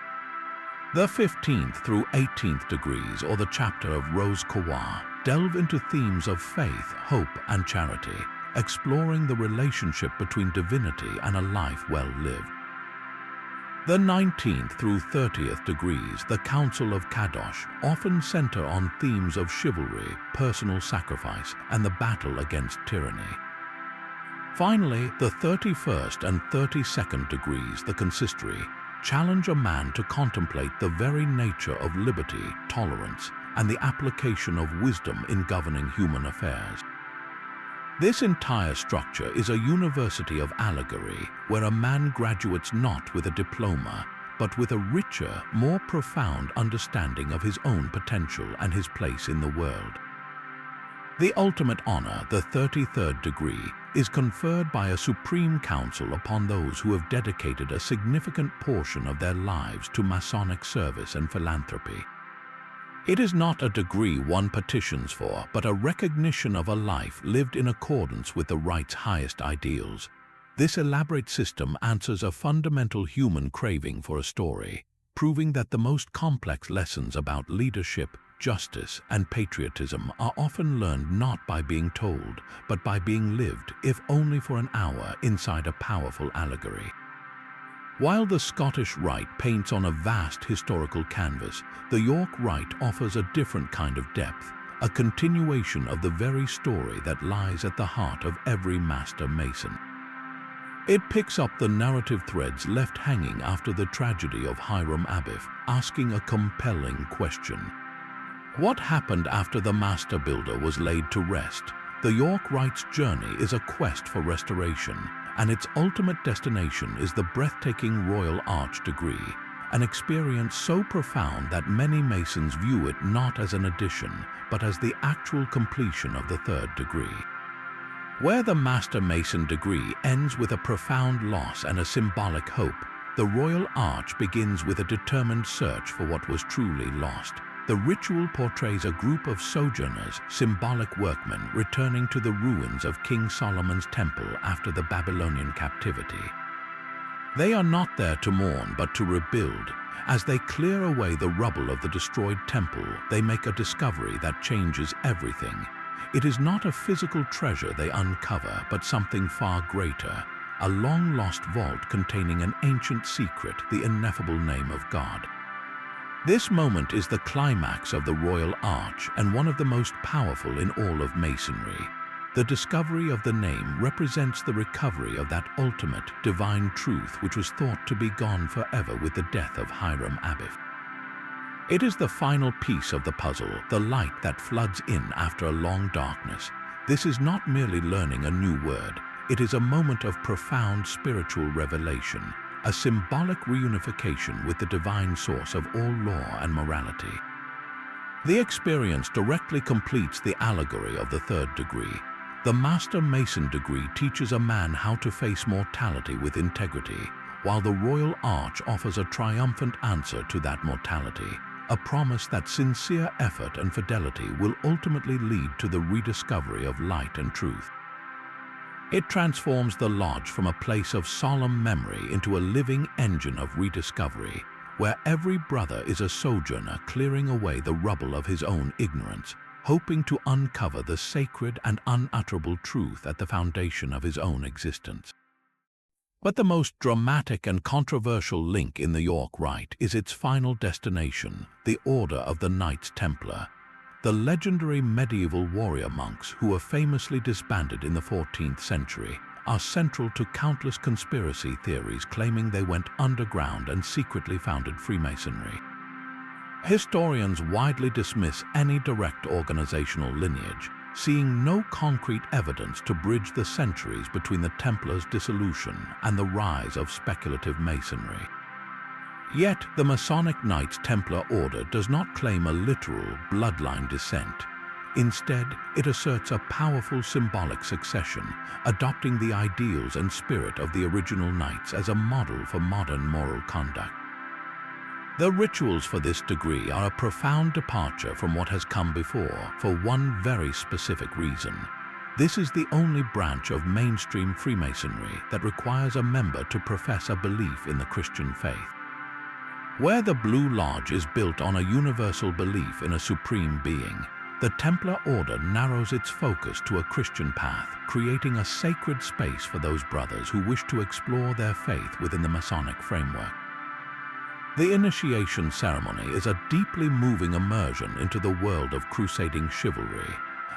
The 15th through 18th degrees, or the chapter of Rose Croix, delve into themes of faith, hope, and charity, exploring the relationship between divinity and a life well lived. The 19th through 30th degrees, the Council of Kadosh, often center on themes of chivalry, personal sacrifice, and the battle against tyranny. Finally, the 31st and 32nd degrees, the Consistory, challenge a man to contemplate the very nature of liberty, tolerance, and the application of wisdom in governing human affairs. This entire structure is a university of allegory where a man graduates not with a diploma, but with a richer, more profound understanding of his own potential and his place in the world. The ultimate honor, the 33rd degree, is conferred by a supreme council upon those who have dedicated a significant portion of their lives to Masonic service and philanthropy. It is not a degree one petitions for, but a recognition of a life lived in accordance with the Rite's highest ideals. This elaborate system answers a fundamental human craving for a story, proving that the most complex lessons about leadership, justice, and patriotism are often learned not by being told, but by being lived, if only for an hour, inside a powerful allegory. While the Scottish Rite paints on a vast historical canvas, the York Rite offers a different kind of depth, a continuation of the very story that lies at the heart of every master mason. It picks up the narrative threads left hanging after the tragedy of Hiram Abiff, asking a compelling question. What happened after the master builder was laid to rest? The York Rite's journey is a quest for restoration, and its ultimate destination is the breathtaking Royal Arch degree, an experience so profound that many Masons view it not as an addition, but as the actual completion of the 3rd degree. Where the Master Mason degree ends with a profound loss and a symbolic hope, the Royal Arch begins with a determined search for what was truly lost. The ritual portrays a group of sojourners, symbolic workmen, returning to the ruins of King Solomon's temple after the Babylonian captivity. They are not there to mourn, but to rebuild. As they clear away the rubble of the destroyed temple, they make a discovery that changes everything. It is not a physical treasure they uncover, but something far greater, a long-lost vault containing an ancient secret, the ineffable name of God. This moment is the climax of the Royal Arch and one of the most powerful in all of Masonry. The discovery of the name represents the recovery of that ultimate divine truth which was thought to be gone forever with the death of Hiram Abiff. It is the final piece of the puzzle, the light that floods in after a long darkness. This is not merely learning a new word, it is a moment of profound spiritual revelation, a symbolic reunification with the divine source of all law and morality. The experience directly completes the allegory of the third degree. The Master Mason degree teaches a man how to face mortality with integrity, while the Royal Arch offers a triumphant answer to that mortality, a promise that sincere effort and fidelity will ultimately lead to the rediscovery of light and truth. It transforms the lodge from a place of solemn memory into a living engine of rediscovery, where every brother is a sojourner clearing away the rubble of his own ignorance, hoping to uncover the sacred and unutterable truth at the foundation of his own existence. But the most dramatic and controversial link in the York Rite is its final destination, the Order of the Knights Templar. The legendary medieval warrior monks who were famously disbanded in the 14th century are central to countless conspiracy theories claiming they went underground and secretly founded Freemasonry. Historians widely dismiss any direct organizational lineage, seeing no concrete evidence to bridge the centuries between the Templars' dissolution and the rise of speculative Masonry. Yet, the Masonic Knights Templar Order does not claim a literal bloodline descent. Instead, it asserts a powerful symbolic succession, adopting the ideals and spirit of the original knights as a model for modern moral conduct. The rituals for this degree are a profound departure from what has come before for one very specific reason. This is the only branch of mainstream Freemasonry that requires a member to profess a belief in the Christian faith. Where the Blue Lodge is built on a universal belief in a supreme being, the Templar Order narrows its focus to a Christian path, creating a sacred space for those brothers who wish to explore their faith within the Masonic framework. The initiation ceremony is a deeply moving immersion into the world of crusading chivalry.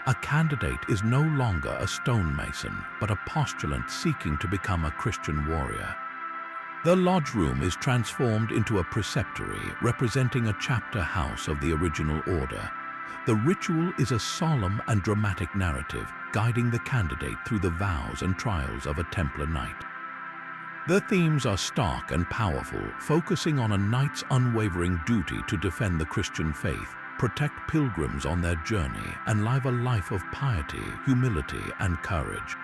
A candidate is no longer a stonemason, but a postulant seeking to become a Christian warrior. The lodge room is transformed into a preceptory representing a chapter house of the original order. The ritual is a solemn and dramatic narrative guiding the candidate through the vows and trials of a Templar knight. The themes are stark and powerful, focusing on a knight's unwavering duty to defend the Christian faith, protect pilgrims on their journey, and live a life of piety, humility, and courage.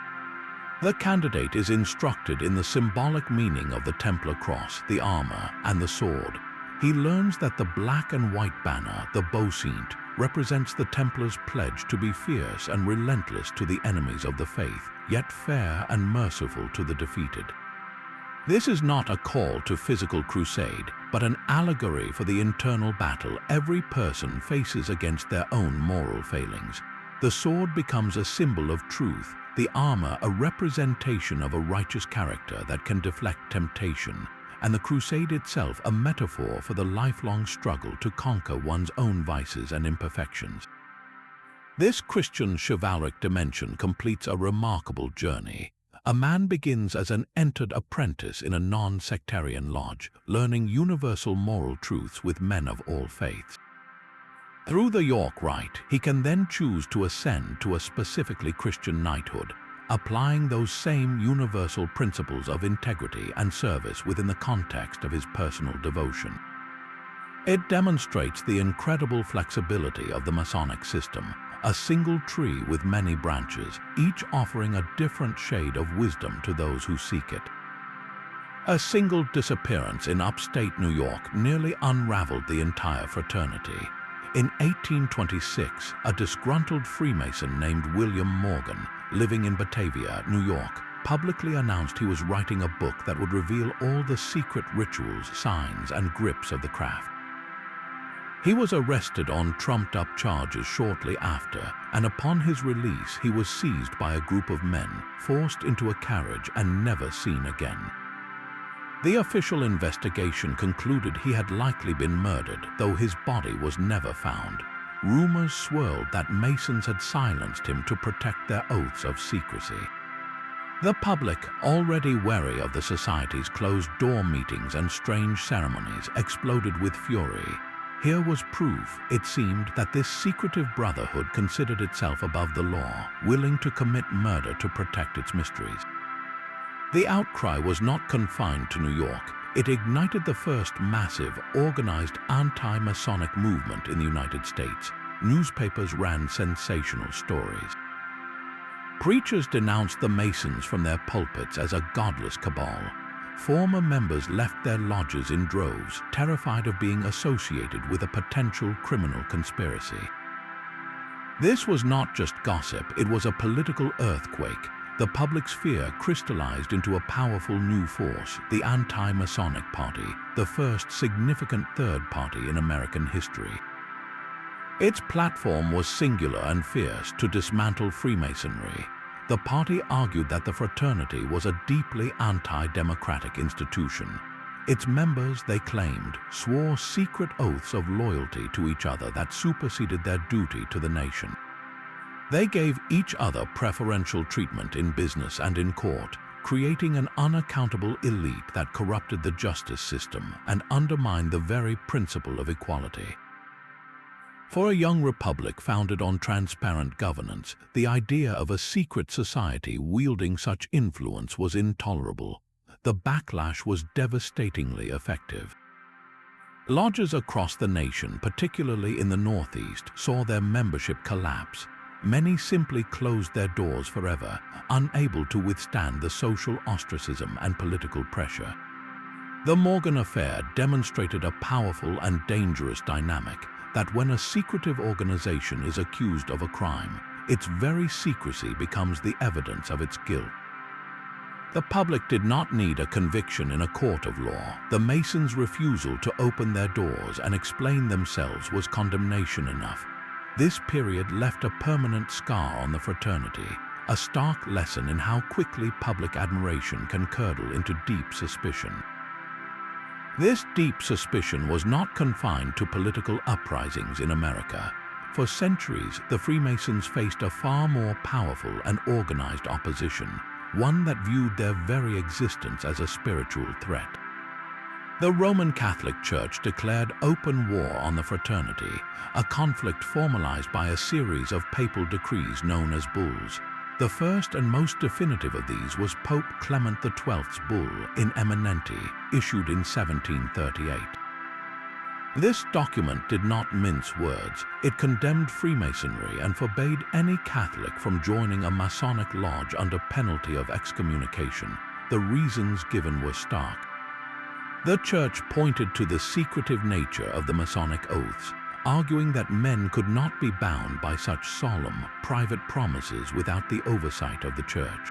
The candidate is instructed in the symbolic meaning of the Templar cross, the armor, and the sword. He learns that the black and white banner, the bosint, represents the Templars' pledge to be fierce and relentless to the enemies of the faith, yet fair and merciful to the defeated. This is not a call to physical crusade, but an allegory for the internal battle every person faces against their own moral failings. The sword becomes a symbol of truth, the armor a representation of a righteous character that can deflect temptation, and the crusade itself a metaphor for the lifelong struggle to conquer one's own vices and imperfections. This Christian chivalric dimension completes a remarkable journey. A man begins as an entered apprentice in a non-sectarian lodge, learning universal moral truths with men of all faiths. Through the York Rite, he can then choose to ascend to a specifically Christian knighthood, applying those same universal principles of integrity and service within the context of his personal devotion. It demonstrates the incredible flexibility of the Masonic system, a single tree with many branches, each offering a different shade of wisdom to those who seek it. A single disappearance in upstate New York nearly unraveled the entire fraternity. In 1826, a disgruntled Freemason named William Morgan, living in Batavia, New York, publicly announced he was writing a book that would reveal all the secret rituals, signs, and grips of the craft. He was arrested on trumped-up charges shortly after, and upon his release he was seized by a group of men, forced into a carriage, and never seen again. The official investigation concluded he had likely been murdered, though his body was never found. Rumors swirled that Masons had silenced him to protect their oaths of secrecy. The public, already wary of the society's closed-door meetings and strange ceremonies, exploded with fury. Here was proof, it seemed, that this secretive brotherhood considered itself above the law, willing to commit murder to protect its mysteries. The outcry was not confined to New York. It ignited the first massive, organized anti-Masonic movement in the United States. Newspapers ran sensational stories. Preachers denounced the Masons from their pulpits as a godless cabal. Former members left their lodges in droves, terrified of being associated with a potential criminal conspiracy. This was not just gossip, it was a political earthquake. The public's fear crystallized into a powerful new force, the anti-Masonic Party, the first significant third party in American history. Its platform was singular and fierce: to dismantle Freemasonry. The party argued that the fraternity was a deeply anti-democratic institution. Its members, they claimed, swore secret oaths of loyalty to each other that superseded their duty to the nation. They gave each other preferential treatment in business and in court, creating an unaccountable elite that corrupted the justice system and undermined the very principle of equality. For a young republic founded on transparent governance, the idea of a secret society wielding such influence was intolerable. The backlash was devastatingly effective. Lodges across the nation, particularly in the Northeast, saw their membership collapse. Many simply closed their doors forever, unable to withstand the social ostracism and political pressure. The Morgan affair demonstrated a powerful and dangerous dynamic, that when a secretive organization is accused of a crime, its very secrecy becomes the evidence of its guilt. The public did not need a conviction in a court of law. The Masons' refusal to open their doors and explain themselves was condemnation enough. This period left a permanent scar on the fraternity, a stark lesson in how quickly public admiration can curdle into deep suspicion. This deep suspicion was not confined to political uprisings in America. For centuries, the Freemasons faced a far more powerful and organized opposition, one that viewed their very existence as a spiritual threat. The Roman Catholic Church declared open war on the fraternity, a conflict formalized by a series of papal decrees known as bulls. The first and most definitive of these was Pope Clement XII's bull In Eminenti, issued in 1738. This document did not mince words. It condemned Freemasonry and forbade any Catholic from joining a Masonic lodge under penalty of excommunication. The reasons given were stark. The Church pointed to the secretive nature of the Masonic oaths, arguing that men could not be bound by such solemn, private promises without the oversight of the Church.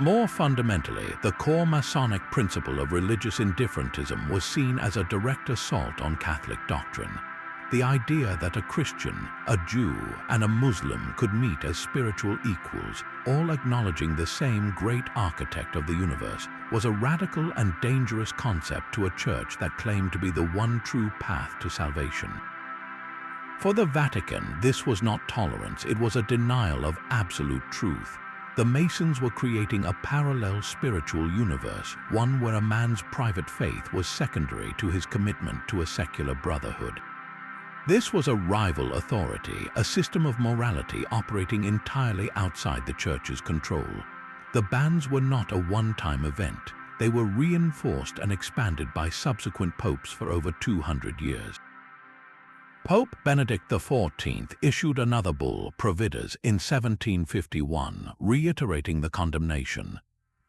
More fundamentally, the core Masonic principle of religious indifferentism was seen as a direct assault on Catholic doctrine. The idea that a Christian, a Jew, and a Muslim could meet as spiritual equals, all acknowledging the same great architect of the universe, was a radical and dangerous concept to a church that claimed to be the one true path to salvation. For the Vatican, this was not tolerance, it was a denial of absolute truth. The Masons were creating a parallel spiritual universe, one where a man's private faith was secondary to his commitment to a secular brotherhood. This was a rival authority, a system of morality operating entirely outside the Church's control. The bans were not a one-time event. They were reinforced and expanded by subsequent popes for over 200 years. Pope Benedict XIV issued another bull, Providers, in 1751, reiterating the condemnation.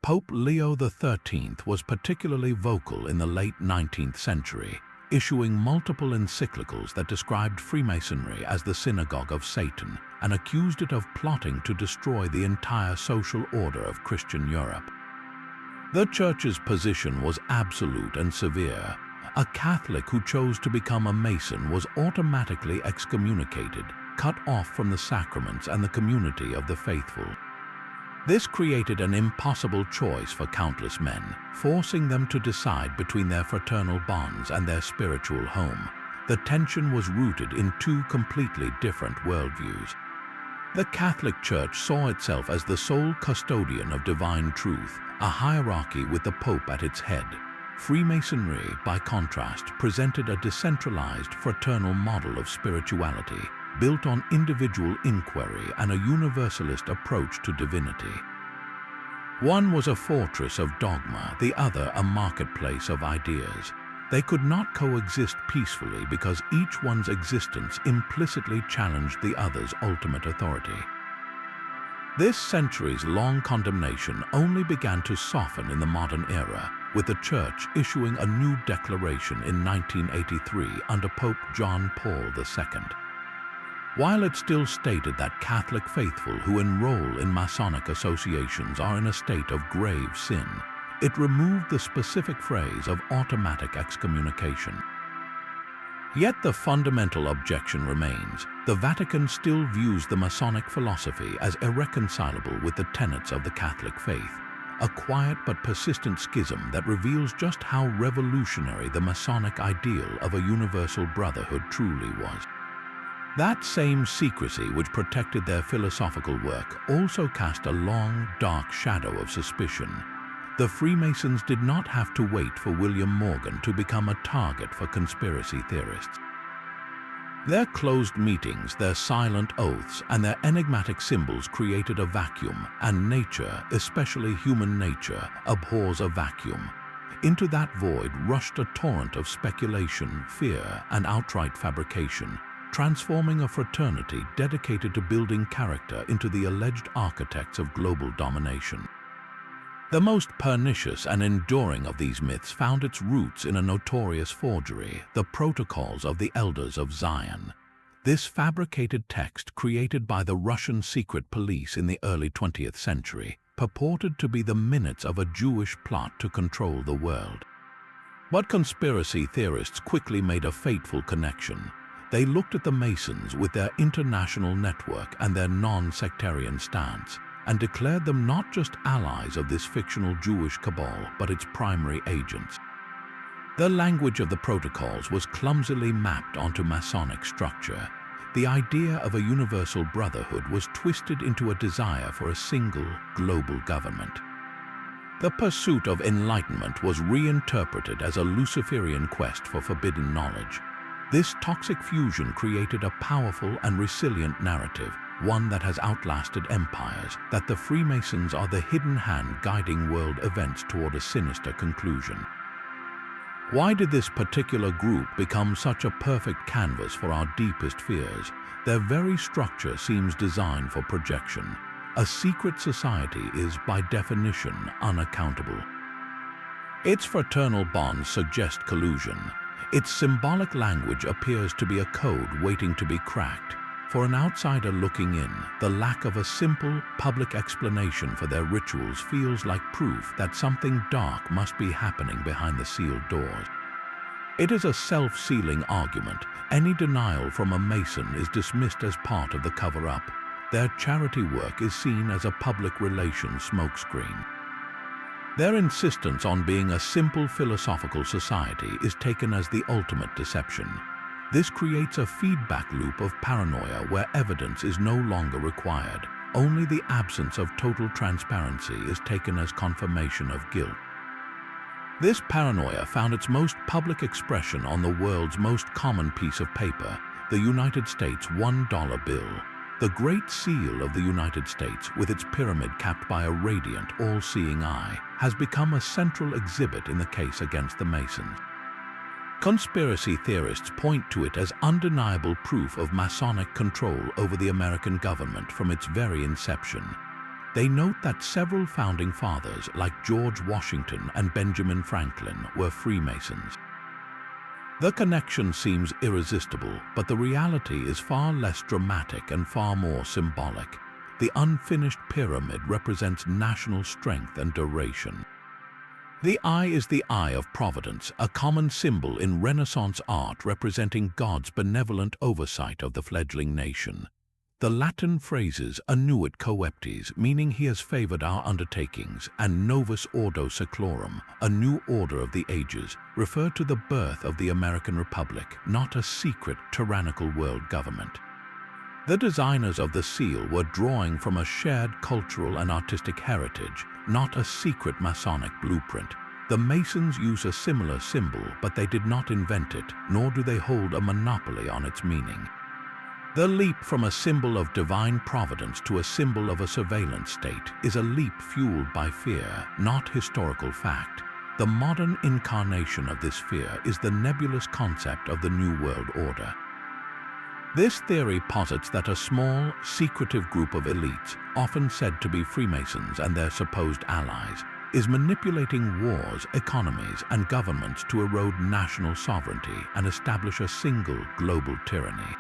Pope Leo XIII was particularly vocal in the late 19th century. issuing multiple encyclicals that described Freemasonry as the synagogue of Satan and accused it of plotting to destroy the entire social order of Christian Europe. The Church's position was absolute and severe. A Catholic who chose to become a Mason was automatically excommunicated, cut off from the sacraments and the community of the faithful. This created an impossible choice for countless men, forcing them to decide between their fraternal bonds and their spiritual home. The tension was rooted in two completely different worldviews. The Catholic Church saw itself as the sole custodian of divine truth, a hierarchy with the Pope at its head. Freemasonry, by contrast, presented a decentralized, fraternal model of spirituality, built on individual inquiry and a universalist approach to divinity. One was a fortress of dogma, the other a marketplace of ideas. They could not coexist peacefully because each one's existence implicitly challenged the other's ultimate authority. This centuries-long condemnation only began to soften in the modern era, with the Church issuing a new declaration in 1983 under Pope John Paul II. While it still stated that Catholic faithful who enroll in Masonic associations are in a state of grave sin, it removed the specific phrase of automatic excommunication. Yet the fundamental objection remains. The Vatican still views the Masonic philosophy as irreconcilable with the tenets of the Catholic faith, a quiet but persistent schism that reveals just how revolutionary the Masonic ideal of a universal brotherhood truly was. That same secrecy which protected their philosophical work also cast a long, dark shadow of suspicion. The Freemasons did not have to wait for William Morgan to become a target for conspiracy theorists. Their closed meetings, their silent oaths, and their enigmatic symbols created a vacuum, and nature, especially human nature, abhors a vacuum. Into that void rushed a torrent of speculation, fear, and outright fabrication, transforming a fraternity dedicated to building character into the alleged architects of global domination. The most pernicious and enduring of these myths found its roots in a notorious forgery, the Protocols of the Elders of Zion. This fabricated text, created by the Russian secret police in the early 20th century, purported to be the minutes of a Jewish plot to control the world. But conspiracy theorists quickly made a fateful connection. They looked at the Masons with their international network and their non-sectarian stance, and declared them not just allies of this fictional Jewish cabal, but its primary agents. The language of the protocols was clumsily mapped onto Masonic structure. The idea of a universal brotherhood was twisted into a desire for a single, global government. The pursuit of enlightenment was reinterpreted as a Luciferian quest for forbidden knowledge. This toxic fusion created a powerful and resilient narrative, one that has outlasted empires, that the Freemasons are the hidden hand guiding world events toward a sinister conclusion. Why did this particular group become such a perfect canvas for our deepest fears? Their very structure seems designed for projection. A secret society is, by definition, unaccountable. Its fraternal bonds suggest collusion. Its symbolic language appears to be a code waiting to be cracked. For an outsider looking in, the lack of a simple, public explanation for their rituals feels like proof that something dark must be happening behind the sealed doors. It is a self-sealing argument. Any denial from a Mason is dismissed as part of the cover-up. Their charity work is seen as a public relations smokescreen. Their insistence on being a simple philosophical society is taken as the ultimate deception. This creates a feedback loop of paranoia where evidence is no longer required. Only the absence of total transparency is taken as confirmation of guilt. This paranoia found its most public expression on the world's most common piece of paper, the United States $1 bill. The Great Seal of the United States, with its pyramid capped by a radiant, all-seeing eye, has become a central exhibit in the case against the Masons. Conspiracy theorists point to it as undeniable proof of Masonic control over the American government from its very inception. They note that several founding fathers, like George Washington and Benjamin Franklin, were Freemasons. The connection seems irresistible, but the reality is far less dramatic and far more symbolic. The unfinished pyramid represents national strength and duration. The eye is the eye of providence, a common symbol in Renaissance art representing God's benevolent oversight of the fledgling nation. The Latin phrases annuit coeptes, meaning he has favored our undertakings, and novus ordo seclorum, a new order of the ages, refer to the birth of the American Republic, not a secret, tyrannical world government. The designers of the seal were drawing from a shared cultural and artistic heritage, not a secret Masonic blueprint. The Masons use a similar symbol, but they did not invent it, nor do they hold a monopoly on its meaning. The leap from a symbol of divine providence to a symbol of a surveillance state is a leap fueled by fear, not historical fact. The modern incarnation of this fear is the nebulous concept of the New World Order. This theory posits that a small, secretive group of elites, often said to be Freemasons and their supposed allies, is manipulating wars, economies, and governments to erode national sovereignty and establish a single global tyranny.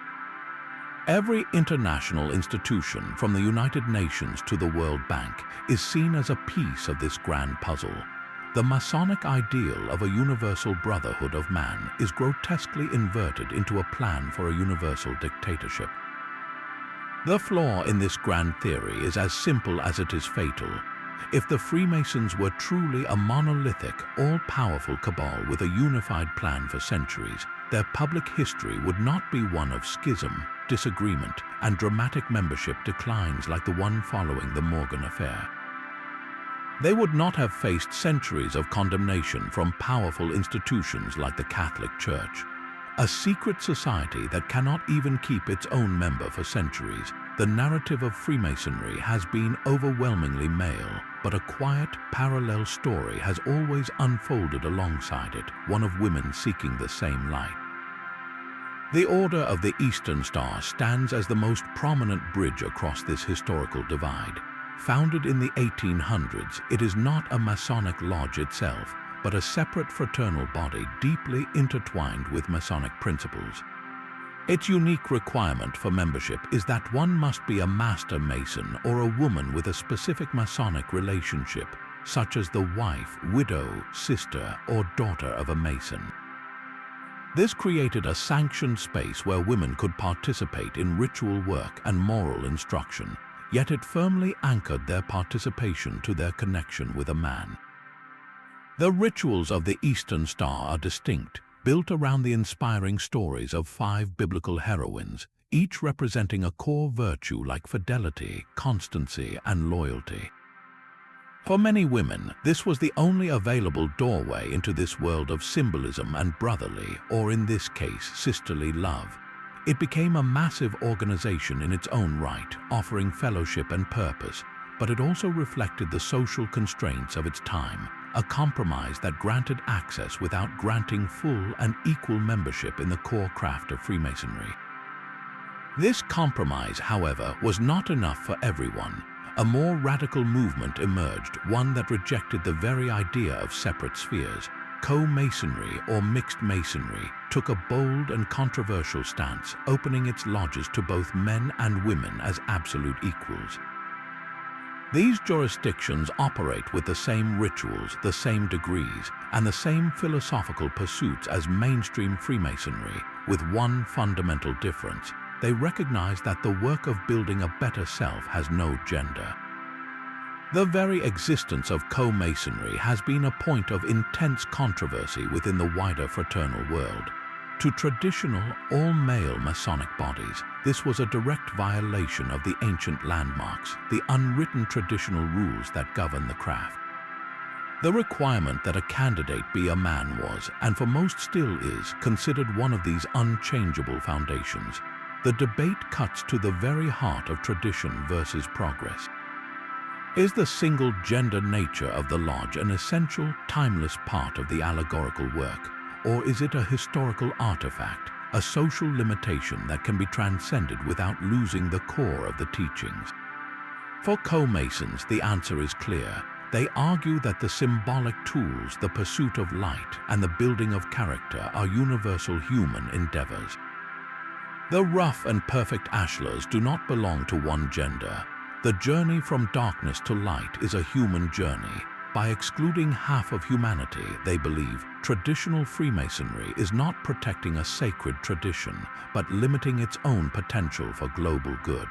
Every international institution, from the United Nations to the World Bank, is seen as a piece of this grand puzzle. The Masonic ideal of a universal brotherhood of man is grotesquely inverted into a plan for a universal dictatorship. The flaw in this grand theory is as simple as it is fatal. If the Freemasons were truly a monolithic, all-powerful cabal with a unified plan for centuries, their public history would not be one of schism, disagreement, and dramatic membership declines like the one following the Morgan affair. They would not have faced centuries of condemnation from powerful institutions like the Catholic Church. A secret society that cannot even keep its own member for centuries, the narrative of Freemasonry has been overwhelmingly male, but a quiet, parallel story has always unfolded alongside it, one of women seeking the same light. The Order of the Eastern Star stands as the most prominent bridge across this historical divide. Founded in the 1800s, it is not a Masonic lodge itself, but a separate fraternal body deeply intertwined with Masonic principles. Its unique requirement for membership is that one must be a Master Mason or a woman with a specific Masonic relationship, such as the wife, widow, sister, or daughter of a Mason. This created a sanctioned space where women could participate in ritual work and moral instruction, yet it firmly anchored their participation to their connection with a man. The rituals of the Eastern Star are distinct, built around the inspiring stories of 5 biblical heroines, each representing a core virtue like fidelity, constancy, and loyalty. For many women, this was the only available doorway into this world of symbolism and brotherly, or in this case, sisterly love. It became a massive organization in its own right, offering fellowship and purpose, but it also reflected the social constraints of its time, a compromise that granted access without granting full and equal membership in the core craft of Freemasonry. This compromise, however, was not enough for everyone. A more radical movement emerged, one that rejected the very idea of separate spheres. Co-Masonry, or mixed Masonry, took a bold and controversial stance, opening its lodges to both men and women as absolute equals. These jurisdictions operate with the same rituals, the same degrees, and the same philosophical pursuits as mainstream Freemasonry, with one fundamental difference. They recognize that the work of building a better self has no gender. The very existence of co-Masonry has been a point of intense controversy within the wider fraternal world. To traditional, all-male Masonic bodies, this was a direct violation of the ancient landmarks, the unwritten traditional rules that govern the craft. The requirement that a candidate be a man was, and for most still is, considered one of these unchangeable foundations. The debate cuts to the very heart of tradition versus progress. Is the single-gender nature of the lodge an essential, timeless part of the allegorical work, or is it a historical artifact, a social limitation that can be transcended without losing the core of the teachings? For co-Masons, the answer is clear. They argue that the symbolic tools, the pursuit of light, and the building of character are universal human endeavors. The rough and perfect ashlars do not belong to one gender. The journey from darkness to light is a human journey. By excluding half of humanity, they believe, traditional Freemasonry is not protecting a sacred tradition, but limiting its own potential for global good.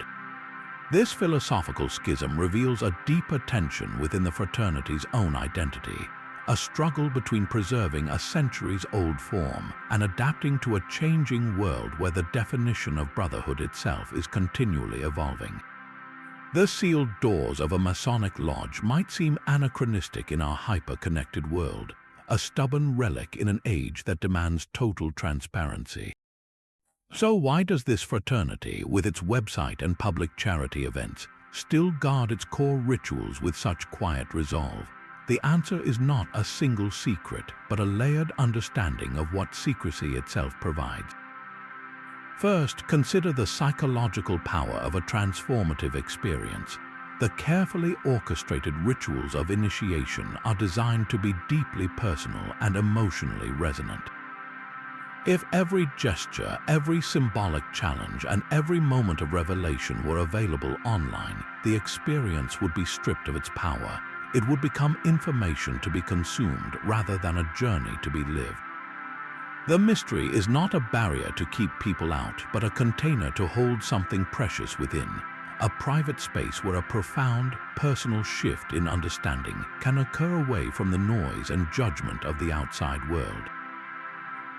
This philosophical schism reveals a deeper tension within the fraternity's own identity, a struggle between preserving a centuries-old form and adapting to a changing world where the definition of brotherhood itself is continually evolving. The sealed doors of a Masonic lodge might seem anachronistic in our hyper-connected world, a stubborn relic in an age that demands total transparency. So why does this fraternity, with its website and public charity events, still guard its core rituals with such quiet resolve? The answer is not a single secret, but a layered understanding of what secrecy itself provides. First, consider the psychological power of a transformative experience. The carefully orchestrated rituals of initiation are designed to be deeply personal and emotionally resonant. If every gesture, every symbolic challenge, and every moment of revelation were available online, the experience would be stripped of its power. It would become information to be consumed rather than a journey to be lived. The mystery is not a barrier to keep people out, but a container to hold something precious within, a private space where a profound, personal shift in understanding can occur away from the noise and judgment of the outside world.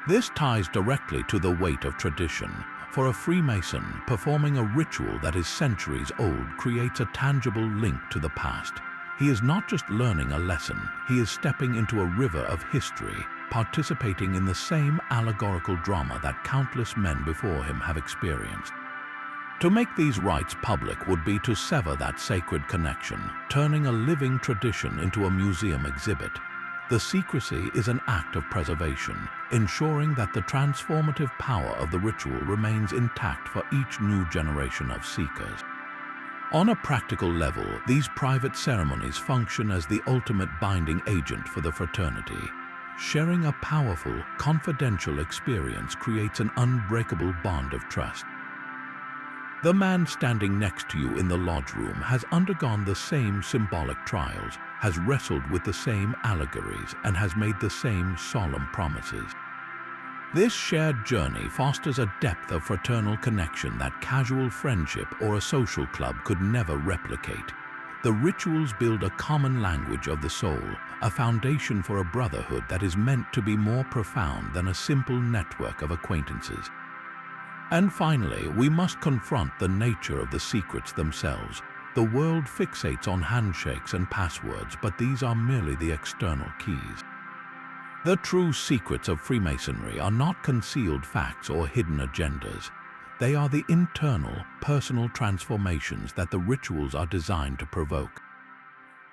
This ties directly to the weight of tradition. For a Freemason, performing a ritual that is centuries old creates a tangible link to the past. He is not just learning a lesson, he is stepping into a river of history, participating in the same allegorical drama that countless men before him have experienced. To make these rites public would be to sever that sacred connection, turning a living tradition into a museum exhibit. The secrecy is an act of preservation, ensuring that the transformative power of the ritual remains intact for each new generation of seekers. On a practical level, these private ceremonies function as the ultimate binding agent for the fraternity. Sharing a powerful, confidential experience creates an unbreakable bond of trust. The man standing next to you in the lodge room has undergone the same symbolic trials, has wrestled with the same allegories, and has made the same solemn promises. This shared journey fosters a depth of fraternal connection that casual friendship or a social club could never replicate. The rituals build a common language of the soul, a foundation for a brotherhood that is meant to be more profound than a simple network of acquaintances. And finally, we must confront the nature of the secrets themselves. The world fixates on handshakes and passwords, but these are merely the external keys. The true secrets of Freemasonry are not concealed facts or hidden agendas. They are the internal, personal transformations that the rituals are designed to provoke.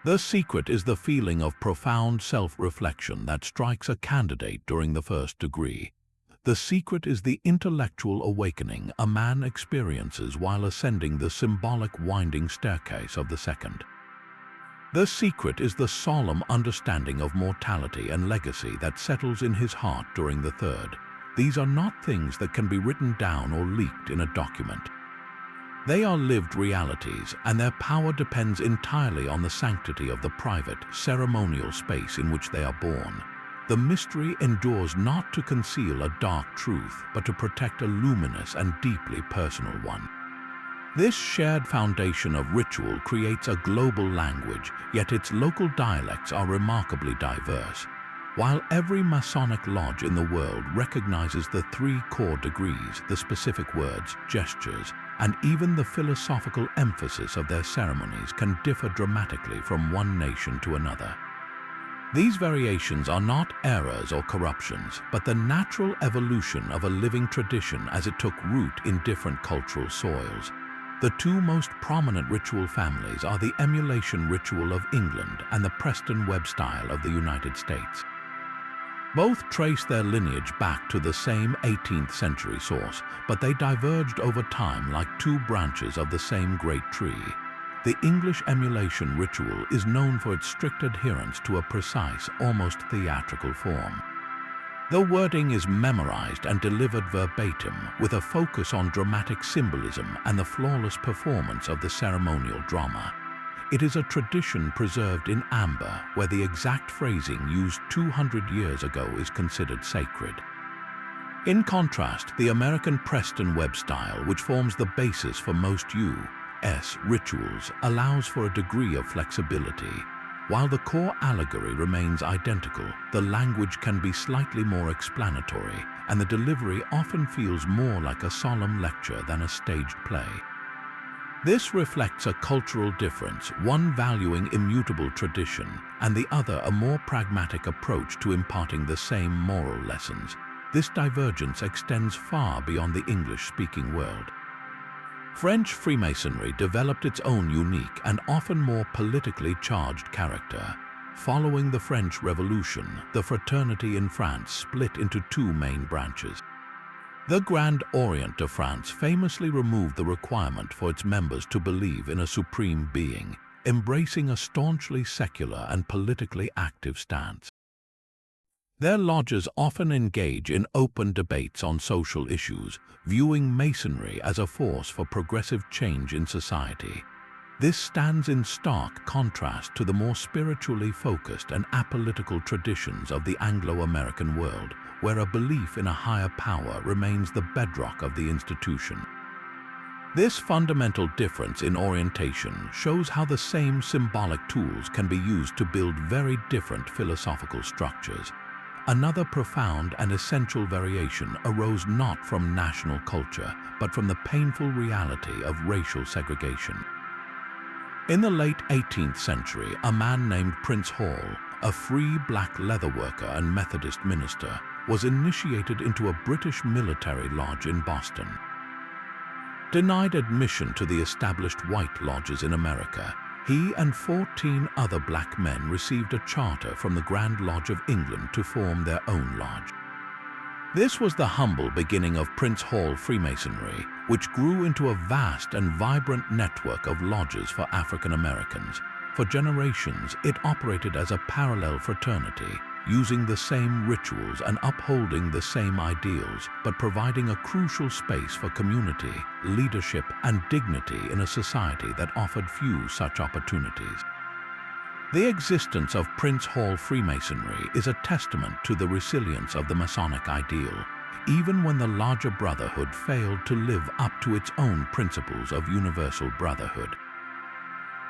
The secret is the feeling of profound self-reflection that strikes a candidate during the first degree. The secret is the intellectual awakening a man experiences while ascending the symbolic winding staircase of the second. The secret is the solemn understanding of mortality and legacy that settles in his heart during the third. These are not things that can be written down or leaked in a document. They are lived realities, and their power depends entirely on the sanctity of the private, ceremonial space in which they are born. The mystery endures not to conceal a dark truth, but to protect a luminous and deeply personal one. This shared foundation of ritual creates a global language, yet its local dialects are remarkably diverse. While every Masonic lodge in the world recognizes the 3 core degrees, the specific words, gestures, and even the philosophical emphasis of their ceremonies can differ dramatically from one nation to another. These variations are not errors or corruptions, but the natural evolution of a living tradition as it took root in different cultural soils. The 2 most prominent ritual families are the emulation ritual of England and the Preston Webb style of the United States. Both trace their lineage back to the same 18th century source, but they diverged over time like 2 branches of the same great tree. The English emulation ritual is known for its strict adherence to a precise, almost theatrical form. The wording is memorized and delivered verbatim, with a focus on dramatic symbolism and the flawless performance of the ceremonial drama. It is a tradition preserved in amber, where the exact phrasing used 200 years ago is considered sacred. In contrast, the American Preston Webb style, which forms the basis for most U.S. rituals, allows for a degree of flexibility. While the core allegory remains identical, the language can be slightly more explanatory, and the delivery often feels more like a solemn lecture than a staged play. This reflects a cultural difference, one valuing immutable tradition, and the other a more pragmatic approach to imparting the same moral lessons. This divergence extends far beyond the English-speaking world. French Freemasonry developed its own unique and often more politically charged character. Following the French Revolution, the fraternity in France split into two main branches. The Grand Orient de France famously removed the requirement for its members to believe in a supreme being, embracing a staunchly secular and politically active stance. Their lodges often engage in open debates on social issues, viewing Masonry as a force for progressive change in society. This stands in stark contrast to the more spiritually focused and apolitical traditions of the Anglo-American world, where a belief in a higher power remains the bedrock of the institution. This fundamental difference in orientation shows how the same symbolic tools can be used to build very different philosophical structures. Another profound and essential variation arose not from national culture, but from the painful reality of racial segregation. In the late 18th century, a man named Prince Hall, a free black leatherworker and Methodist minister, was initiated into a British military lodge in Boston. Denied admission to the established white lodges in America, he and 14 other black men received a charter from the Grand Lodge of England to form their own lodge. This was the humble beginning of Prince Hall Freemasonry, which grew into a vast and vibrant network of lodges for African Americans. For generations, it operated as a parallel fraternity, using the same rituals and upholding the same ideals, but providing a crucial space for community, leadership, and dignity in a society that offered few such opportunities. The existence of Prince Hall Freemasonry is a testament to the resilience of the Masonic ideal, even when the larger brotherhood failed to live up to its own principles of universal brotherhood.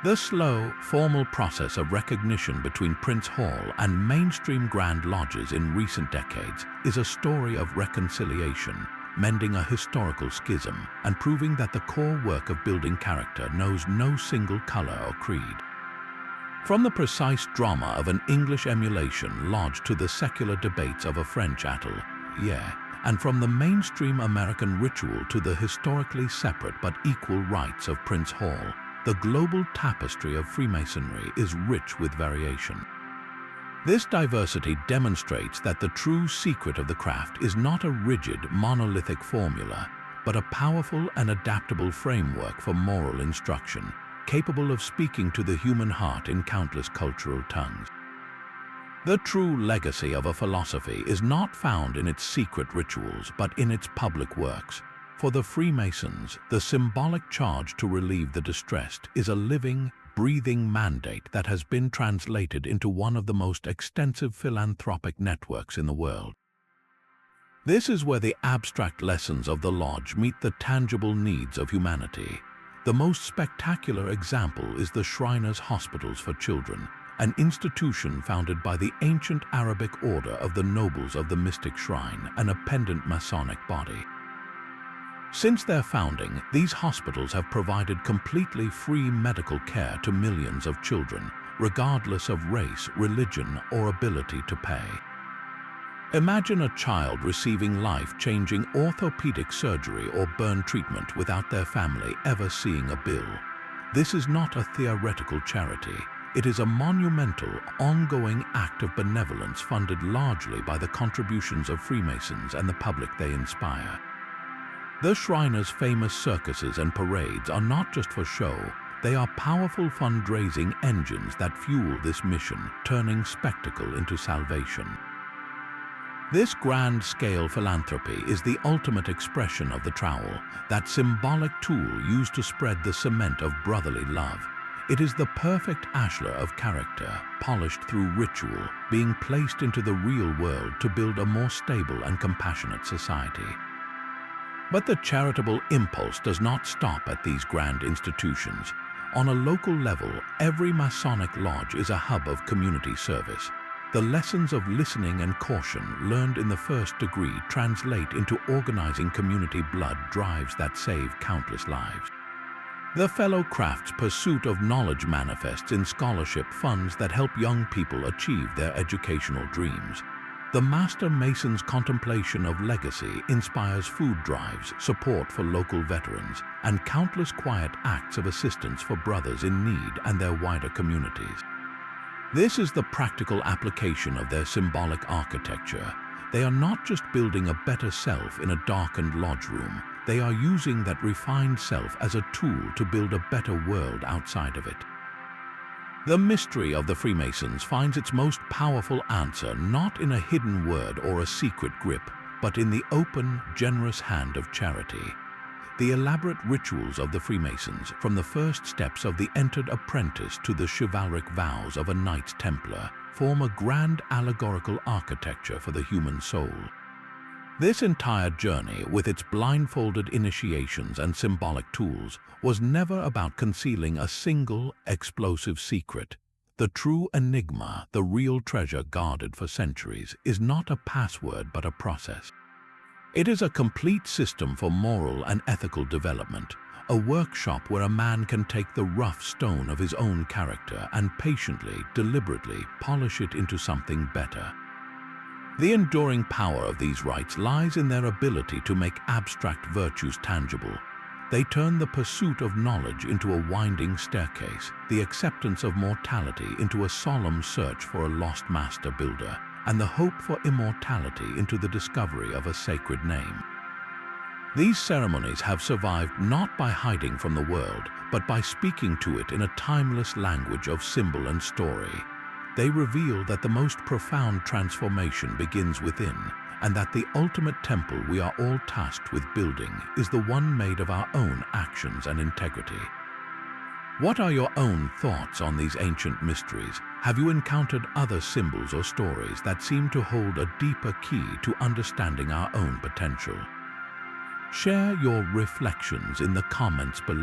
The slow, formal process of recognition between Prince Hall and mainstream Grand Lodges in recent decades is a story of reconciliation, mending a historical schism, and proving that the core work of building character knows no single color or creed. From the precise drama of an English emulation lodge to the secular debates of a French atelier, and from the mainstream American ritual to the historically separate but equal rites of Prince Hall, the global tapestry of Freemasonry is rich with variation. This diversity demonstrates that the true secret of the craft is not a rigid, monolithic formula, but a powerful and adaptable framework for moral instruction, capable of speaking to the human heart in countless cultural tongues. The true legacy of a philosophy is not found in its secret rituals, but in its public works. For the Freemasons, the symbolic charge to relieve the distressed is a living, breathing mandate that has been translated into one of the most extensive philanthropic networks in the world. This is where the abstract lessons of the lodge meet the tangible needs of humanity. The most spectacular example is the Shriners' Hospitals for Children, an institution founded by the ancient Arabic order of the Nobles of the Mystic Shrine, an appendant Masonic body. Since their founding, these hospitals have provided completely free medical care to millions of children, regardless of race, religion, or ability to pay. Imagine a child receiving life-changing orthopedic surgery or burn treatment without their family ever seeing a bill. This is not a theoretical charity. It is a monumental, ongoing act of benevolence funded largely by the contributions of Freemasons and the public they inspire. The Shriners' famous circuses and parades are not just for show, They are powerful fundraising engines that fuel this mission, turning spectacle into salvation. This grand-scale philanthropy is the ultimate expression of the trowel, that symbolic tool used to spread the cement of brotherly love. It is the perfect ashlar of character, polished through ritual, being placed into the real world to build a more stable and compassionate society. But the charitable impulse does not stop at these grand institutions. On a local level, every Masonic lodge is a hub of community service. The lessons of listening and caution learned in the first degree translate into organizing community blood drives that save countless lives. The fellow craft's pursuit of knowledge manifests in scholarship funds that help young people achieve their educational dreams. The Master Mason's contemplation of legacy inspires food drives, support for local veterans, and countless quiet acts of assistance for brothers in need and their wider communities. This is the practical application of their symbolic architecture. They are not just building a better self in a darkened lodge room. They are using that refined self as a tool to build a better world outside of it. The mystery of the Freemasons finds its most powerful answer not in a hidden word or a secret grip, but in the open, generous hand of charity. The elaborate rituals of the Freemasons, from the first steps of the entered apprentice to the chivalric vows of a Knights Templar, form a grand allegorical architecture for the human soul. This entire journey, with its blindfolded initiations and symbolic tools, was never about concealing a single, explosive secret. The true enigma, the real treasure guarded for centuries, is not a password but a process. It is a complete system for moral and ethical development, a workshop where a man can take the rough stone of his own character and patiently, deliberately polish it into something better. The enduring power of these rites lies in their ability to make abstract virtues tangible. They turn the pursuit of knowledge into a winding staircase, the acceptance of mortality into a solemn search for a lost master builder, and the hope for immortality into the discovery of a sacred name. These ceremonies have survived not by hiding from the world, but by speaking to it in a timeless language of symbol and story. They reveal that the most profound transformation begins within, and that the ultimate temple we are all tasked with building is the one made of our own actions and integrity. What are your own thoughts on these ancient mysteries? Have you encountered other symbols or stories that seem to hold a deeper key to understanding our own potential? Share your reflections in the comments below.